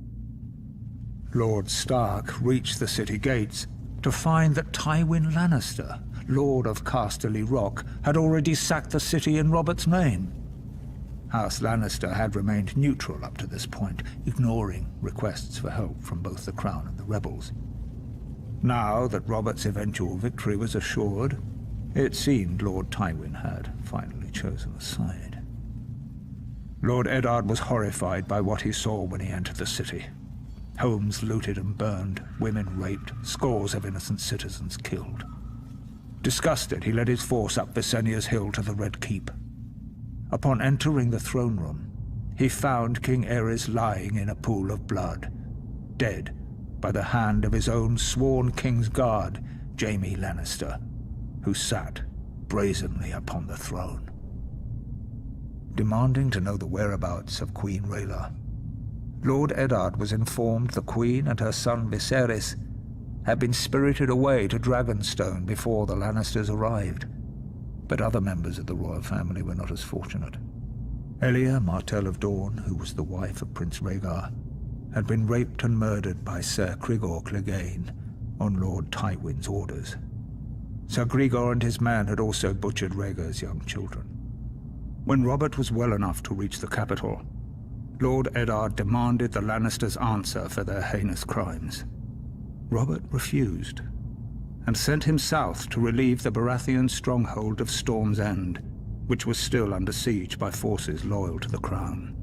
Lord Stark reached the city gates to find that Tywin Lannister, Lord of Casterly Rock, had already sacked the city in Robert's name. House Lannister had remained neutral up to this point, ignoring requests for help from both the Crown and the rebels. Now that Robert's eventual victory was assured, it seemed Lord Tywin had finally chosen a side. Lord Eddard was horrified by what he saw when he entered the city. Homes looted and burned, women raped, scores of innocent citizens killed. Disgusted, he led his force up Visenya's hill to the Red Keep. Upon entering the throne room, he found King Aerys lying in a pool of blood, dead by the hand of his own sworn King's Guard, Jaime Lannister, who sat brazenly upon the throne. Demanding to know the whereabouts of Queen Rhaela, Lord Eddard was informed the Queen and her son Viserys had been spirited away to Dragonstone before the Lannisters arrived. But other members of the royal family were not as fortunate. Elia, Martell of Dorne, who was the wife of Prince Rhaegar, had been raped and murdered by Ser Cregor Clegane on Lord Tywin's orders. Ser Cregor and his men had also butchered Rhaegar's young children. When Robert was well enough to reach the capital, Lord Eddard demanded the Lannisters answer for their heinous crimes. Robert refused, and sent him south to relieve the Baratheon stronghold of Storm's End, which was still under siege by forces loyal to the Crown.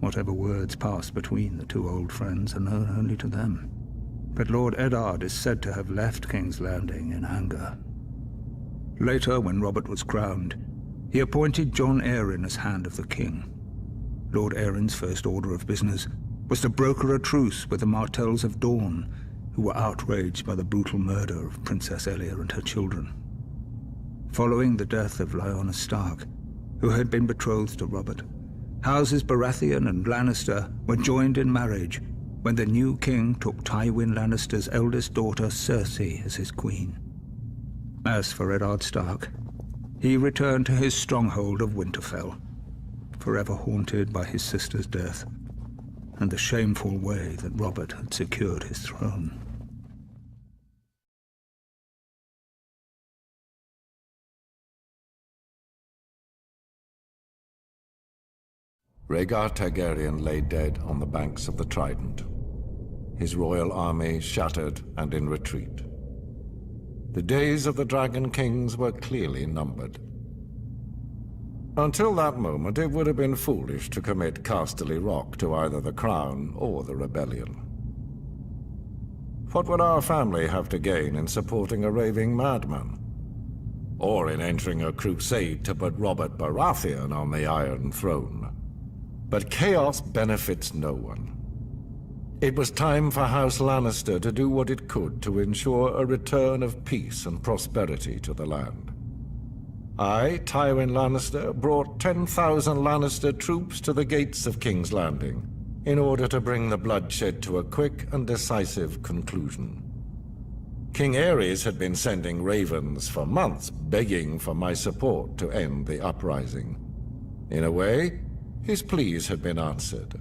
Whatever words passed between the two old friends are known only to them, but Lord Eddard is said to have left King's Landing in anger. Later, when Robert was crowned, he appointed Jon Arryn as Hand of the King. Lord Arryn's first order of business was to broker a truce with the Martells of Dorne, who were outraged by the brutal murder of Princess Elia and her children. Following the death of Lyanna Stark, who had been betrothed to Robert, Houses Baratheon and Lannister were joined in marriage when the new king took Tywin Lannister's eldest daughter Cersei as his queen. As for Eddard Stark, he returned to his stronghold of Winterfell, forever haunted by his sister's death and the shameful way that Robert had secured his throne. Rhaegar Targaryen lay dead on the banks of the Trident, his royal army shattered and in retreat. The days of the Dragon Kings were clearly numbered. Until that moment, it would have been foolish to commit Casterly Rock to either the Crown or the Rebellion. What would our family have to gain in supporting a raving madman? Or in entering a crusade to put Robert Baratheon on the Iron Throne? But chaos benefits no one. It was time for House Lannister to do what it could to ensure a return of peace and prosperity to the land. I, Tywin Lannister, brought 10,000 Lannister troops to the gates of King's Landing in order to bring the bloodshed to a quick and decisive conclusion. King Aerys had been sending ravens for months, begging for my support to end the uprising. In a way, his pleas had been answered.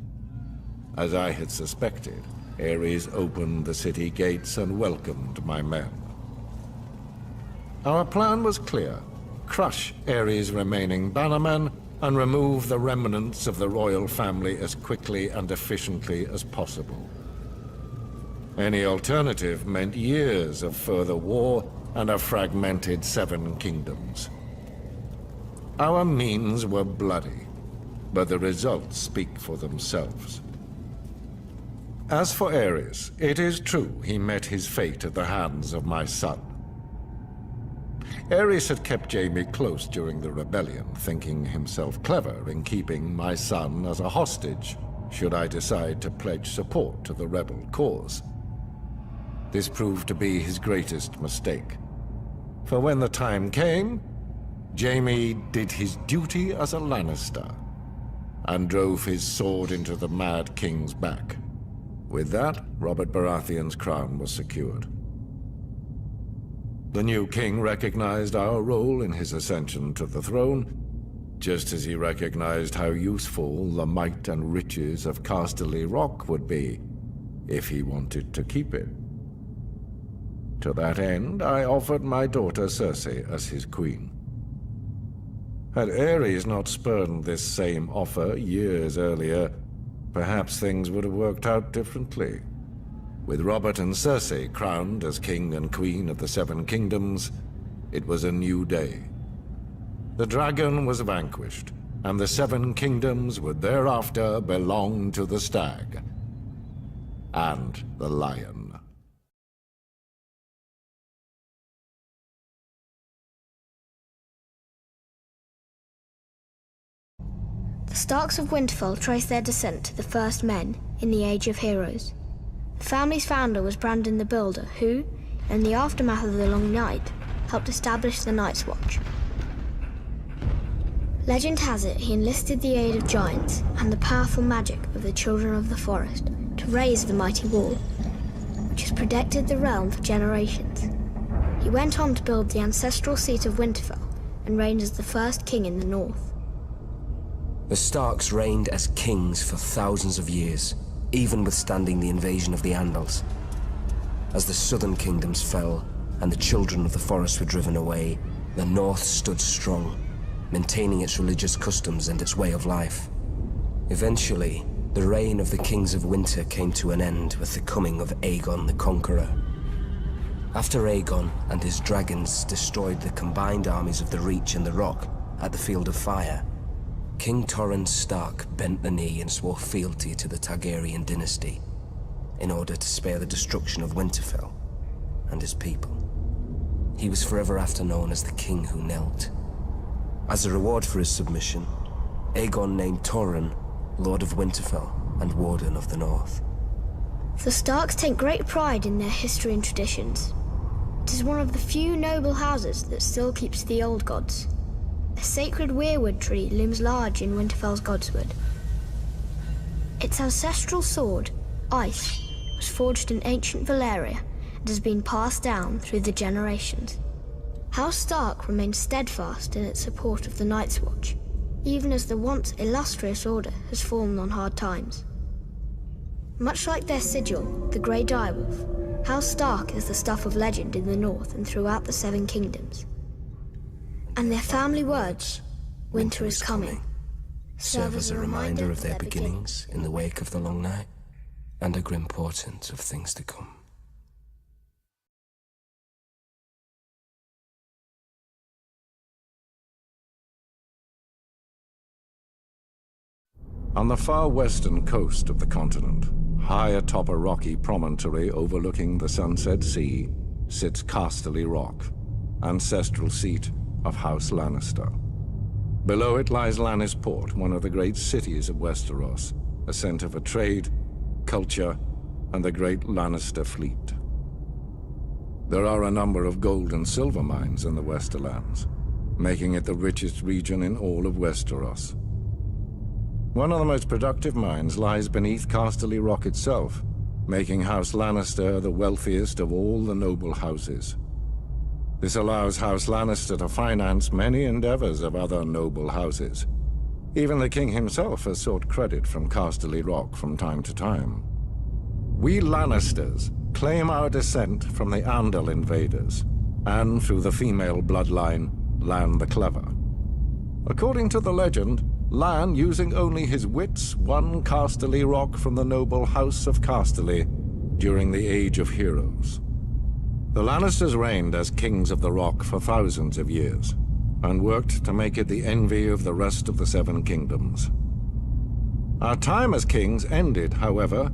As I had suspected, Aerys opened the city gates and welcomed my men. Our plan was clear: crush Aerys' remaining bannermen and remove the remnants of the royal family as quickly and efficiently as possible. Any alternative meant years of further war and a fragmented 7 kingdoms. Our means were bloody, but the results speak for themselves. As for Aerys, it is true he met his fate at the hands of my son. Aerys had kept Jaime close during the rebellion, thinking himself clever in keeping my son as a hostage, should I decide to pledge support to the rebel cause. This proved to be his greatest mistake. For when the time came, Jaime did his duty as a Lannister, and drove his sword into the Mad King's back. With that, Robert Baratheon's crown was secured. The new king recognized our role in his ascension to the throne, just as he recognized how useful the might and riches of Casterly Rock would be, if he wanted to keep it. To that end, I offered my daughter Cersei as his queen. Had Aerys not spurned this same offer years earlier, perhaps things would have worked out differently. With Robert and Cersei crowned as king and queen of the 7 kingdoms, it was a new day. The dragon was vanquished, and the 7 kingdoms would thereafter belong to the stag and the lion. The Starks of Winterfell trace their descent to the first men in the Age of Heroes. The family's founder was Brandon the Builder, who, in the aftermath of the Long Night, helped establish the Night's Watch. Legend has it he enlisted the aid of giants and the powerful magic of the Children of the Forest to raise the mighty wall, which has protected the realm for generations. He went on to build the ancestral seat of Winterfell and reigned as the first king in the north. The Starks reigned as kings for thousands of years, even withstanding the invasion of the Andals. As the southern kingdoms fell and the Children of the Forest were driven away, the North stood strong, maintaining its religious customs and its way of life. Eventually, the reign of the Kings of Winter came to an end with the coming of Aegon the Conqueror. After Aegon and his dragons destroyed the combined armies of the Reach and the Rock at the Field of Fire, King Torrhen Stark bent the knee and swore fealty to the Targaryen dynasty in order to spare the destruction of Winterfell and his people. He was forever after known as the King Who Knelt. As a reward for his submission, Aegon named Torrhen Lord of Winterfell and Warden of the North. The Starks take great pride in their history and traditions. It is one of the few noble houses that still keeps the old gods. A sacred weirwood tree looms large in Winterfell's Godswood. Its ancestral sword, Ice, was forged in ancient Valyria and has been passed down through the generations. House Stark remains steadfast in its support of the Night's Watch, even as the once illustrious order has fallen on hard times. Much like their sigil, the Grey Direwolf, House Stark is the stuff of legend in the north and throughout the 7 kingdoms. And their family words, "Winter is coming," serve as a reminder of their beginnings in the wake of the Long Night, and a grim portent of things to come. On the far western coast of the continent, high atop a rocky promontory overlooking the Sunset Sea, sits Casterly Rock, ancestral seat of House Lannister. Below it lies Lannisport, one of the great cities of Westeros, a center for trade, culture, and the great Lannister fleet. There are a number of gold and silver mines in the Westerlands, making it the richest region in all of Westeros. One of the most productive mines lies beneath Casterly Rock itself, making House Lannister the wealthiest of all the noble houses. This allows House Lannister to finance many endeavors of other noble houses. Even the king himself has sought credit from Casterly Rock from time to time. We Lannisters claim our descent from the Andal invaders, and through the female bloodline, Lann the Clever. According to the legend, Lann, using only his wits, won Casterly Rock from the noble House of Casterly during the Age of Heroes. The Lannisters reigned as kings of the Rock for thousands of years, and worked to make it the envy of the rest of the Seven Kingdoms. Our time as kings ended, however,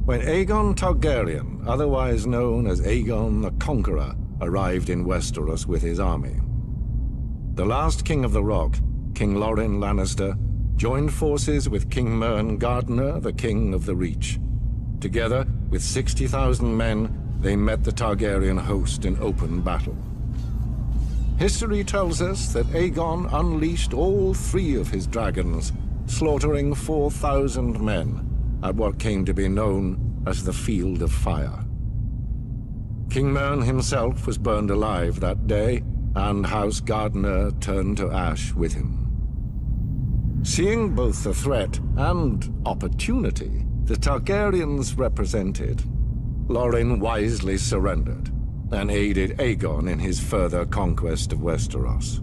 when Aegon Targaryen, otherwise known as Aegon the Conqueror, arrived in Westeros with his army. The last king of the Rock, King Lorin Lannister, joined forces with King Mern Gardener, the king of the Reach. Together, with 60,000 men, they met the Targaryen host in open battle. History tells us that Aegon unleashed all 3 of his dragons, slaughtering 4,000 men at what came to be known as the Field of Fire. King Mern himself was burned alive that day, and House Gardener turned to ash with him. Seeing both the threat and opportunity the Targaryens represented, Lorin wisely surrendered and aided Aegon in his further conquest of Westeros.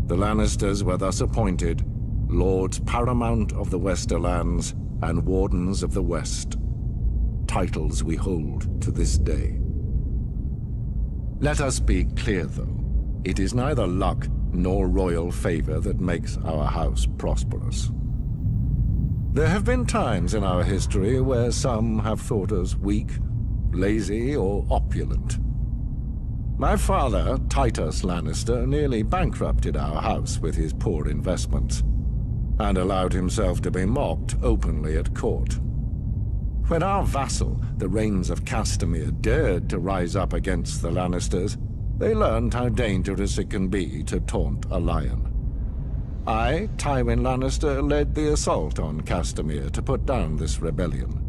The Lannisters were thus appointed Lords Paramount of the Westerlands and Wardens of the West, titles we hold to this day. Let us be clear, though. It is neither luck nor royal favor that makes our house prosperous. There have been times in our history where some have thought us weak, lazy, or opulent. My father, Titus Lannister, nearly bankrupted our house with his poor investments, and allowed himself to be mocked openly at court. When our vassal, the Rains of Castamere, dared to rise up against the Lannisters, they learned how dangerous it can be to taunt a lion. I, Tywin Lannister, led the assault on Castamere to put down this rebellion.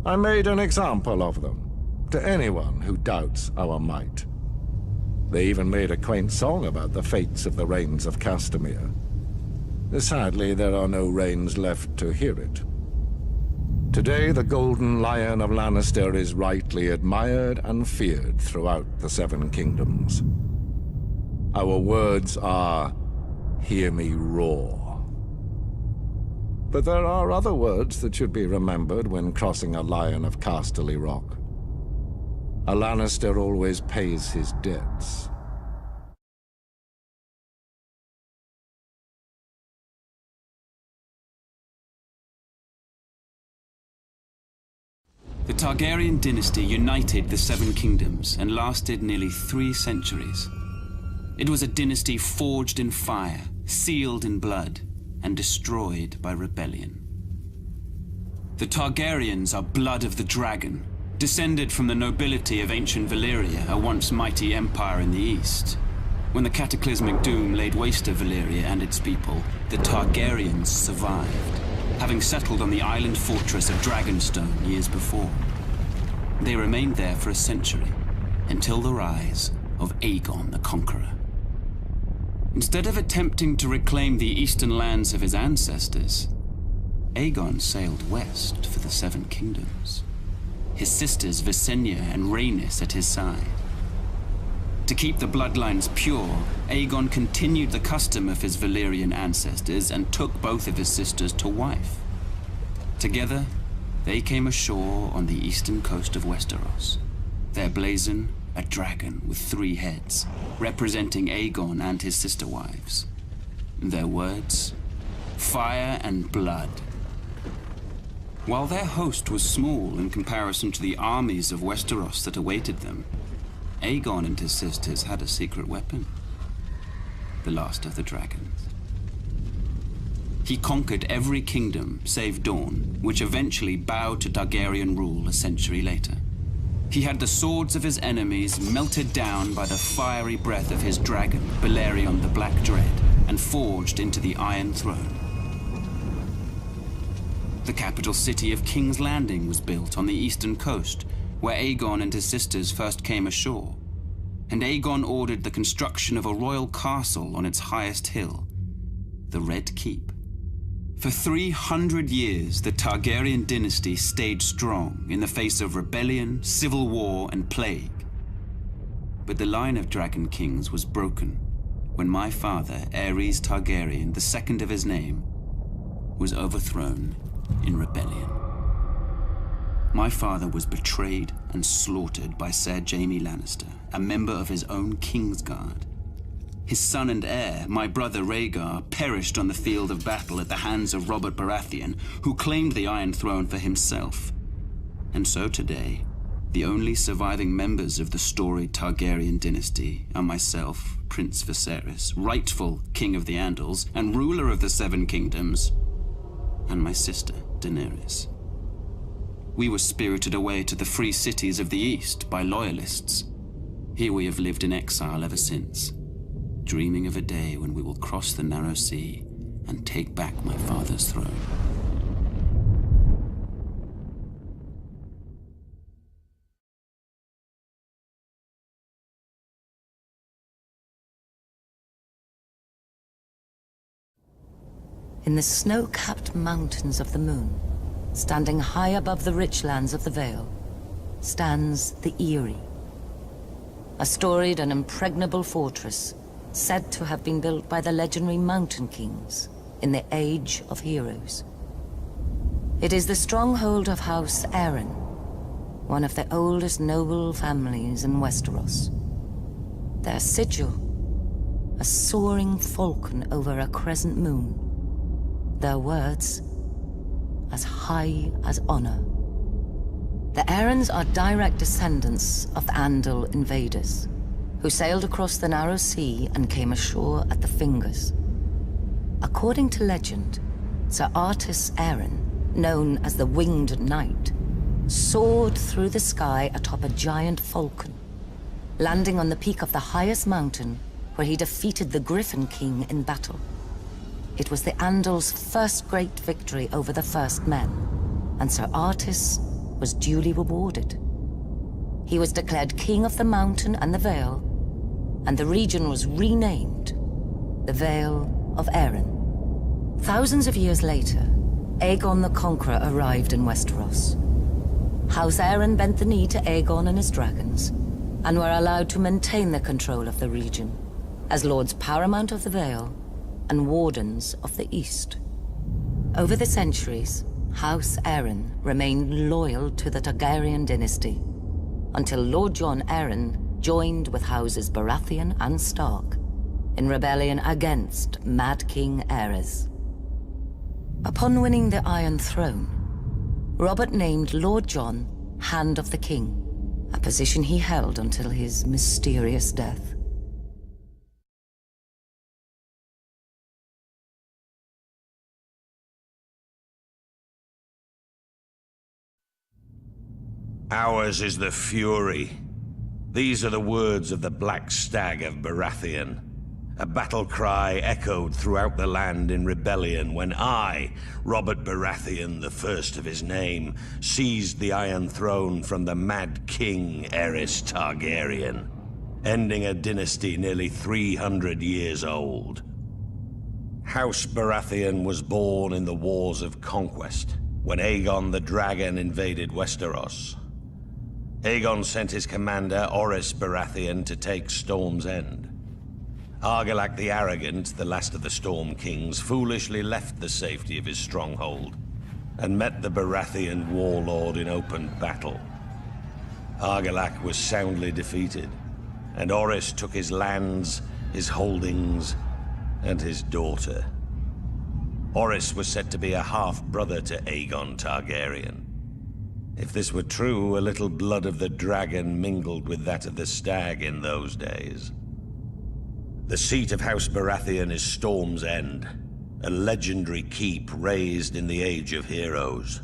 I made an example of them, to anyone who doubts our might. They even made a quaint song about the fates of the Rains of Castamere. Sadly, there are no Rains left to hear it. Today, the Golden Lion of Lannister is rightly admired and feared throughout the Seven Kingdoms. Our words are, "Hear me roar." But there are other words that should be remembered when crossing a Lion of Casterly Rock. A Lannister always pays his debts. The Targaryen dynasty united the Seven Kingdoms and lasted nearly 3 centuries. It was a dynasty forged in fire, sealed in blood, and destroyed by rebellion. The Targaryens are blood of the dragon, descended from the nobility of ancient Valyria, a once mighty empire in the east. When the cataclysmic doom laid waste to Valyria and its people, the Targaryens survived, having settled on the island fortress of Dragonstone years before. They remained there for a century, until the rise of Aegon the Conqueror. Instead of attempting to reclaim the eastern lands of his ancestors, Aegon sailed west for the Seven Kingdoms, his sisters Visenya and Rhaenys at his side. To keep the bloodlines pure, Aegon continued the custom of his Valyrian ancestors and took both of his sisters to wife. Together, they came ashore on the eastern coast of Westeros. Their blazon, a dragon with 3 heads, representing Aegon and his sister wives. Their words, fire and blood. While their host was small in comparison to the armies of Westeros that awaited them, Aegon and his sisters had a secret weapon, the last of the dragons. He conquered every kingdom save Dawn, which eventually bowed to Targaryen rule a century later. He had the swords of his enemies melted down by the fiery breath of his dragon, Balerion the Black Dread, and forged into the Iron Throne. The capital city of King's Landing was built on the eastern coast, where Aegon and his sisters first came ashore. And Aegon ordered the construction of a royal castle on its highest hill, the Red Keep. For 300 years, the Targaryen dynasty stayed strong in the face of rebellion, civil war, and plague. But the line of dragon kings was broken when my father, Aerys Targaryen, the second of his name, was overthrown in rebellion. My father was betrayed and slaughtered by Ser Jaime Lannister, a member of his own Kingsguard. His son and heir, my brother Rhaegar, perished on the field of battle at the hands of Robert Baratheon, who claimed the Iron Throne for himself. And so today, the only surviving members of the storied Targaryen dynasty are myself, Prince Viserys, rightful King of the Andals and ruler of the Seven Kingdoms, and my sister, Daenerys. We were spirited away to the free cities of the East by loyalists. Here we have lived in exile ever since, dreaming of a day when we will cross the narrow sea and take back my father's throne. In the snow-capped mountains of the moon, standing high above the rich lands of the Vale, stands the Eyrie, a storied and impregnable fortress said to have been built by the legendary Mountain Kings in the Age of Heroes. It is the stronghold of House Arryn, one of the oldest noble families in Westeros. Their sigil, a soaring falcon over a crescent moon. Their words, as high as honor. The Arryns are direct descendants of the Andal invaders, who sailed across the narrow sea and came ashore at the Fingers. According to legend, Sir Artus Arryn, known as the Winged Knight, soared through the sky atop a giant falcon, landing on the peak of the highest mountain where he defeated the Griffin King in battle. It was the Andals' first great victory over the First Men, and Sir Artus was duly rewarded. He was declared King of the Mountain and the Vale, and the region was renamed the Vale of Arryn. Thousands of years later, Aegon the Conqueror arrived in Westeros. House Arryn bent the knee to Aegon and his dragons, and were allowed to maintain the control of the region, as Lords Paramount of the Vale and Wardens of the East. Over the centuries, House Arryn remained loyal to the Targaryen dynasty, until Lord Jon Arryn joined with Houses Baratheon and Stark in rebellion against Mad King Aerys. Upon winning the Iron Throne, Robert named Lord Jon Hand of the King, a position he held until his mysterious death. Ours is the fury. These are the words of the Black Stag of Baratheon. A battle cry echoed throughout the land in rebellion when I, Robert Baratheon, the first of his name, seized the Iron Throne from the Mad King Aerys Targaryen, ending a dynasty nearly 300 years old. House Baratheon was born in the Wars of Conquest, when Aegon the Dragon invaded Westeros. Aegon sent his commander, Orys Baratheon, to take Storm's End. Argilac the Arrogant, the last of the Storm Kings, foolishly left the safety of his stronghold and met the Baratheon warlord in open battle. Argilac was soundly defeated, and Orys took his lands, his holdings, and his daughter. Orys was said to be a half-brother to Aegon Targaryen. If this were true, a little blood of the dragon mingled with that of the stag in those days. The seat of House Baratheon is Storm's End, a legendary keep raised in the Age of Heroes.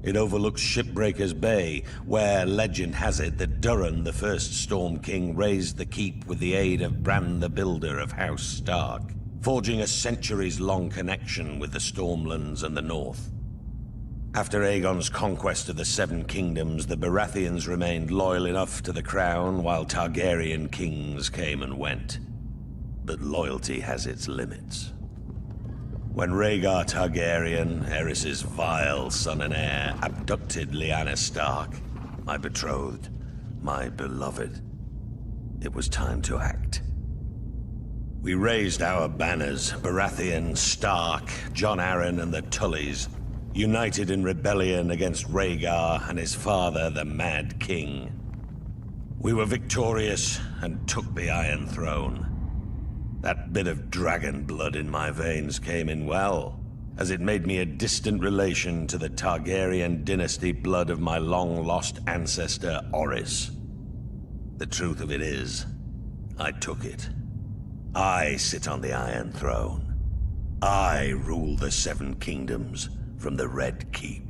It overlooks Shipbreaker's Bay, where legend has it that Durin, the first Storm King, raised the keep with the aid of Bran the Builder of House Stark, forging a centuries-long connection with the Stormlands and the North. After Aegon's conquest of the Seven Kingdoms, the Baratheons remained loyal enough to the crown, while Targaryen kings came and went. But loyalty has its limits. When Rhaegar Targaryen, Aerys's vile son and heir, abducted Lyanna Stark, my betrothed, my beloved, it was time to act. We raised our banners, Baratheon, Stark, Jon Arryn and the Tullys, united in rebellion against Rhaegar and his father, the Mad King. We were victorious and took the Iron Throne. That bit of dragon blood in my veins came in well, as it made me a distant relation to the Targaryen dynasty blood of my long-lost ancestor, Orys. The truth of it is, I took it. I sit on the Iron Throne. I rule the Seven Kingdoms from the Red Keep.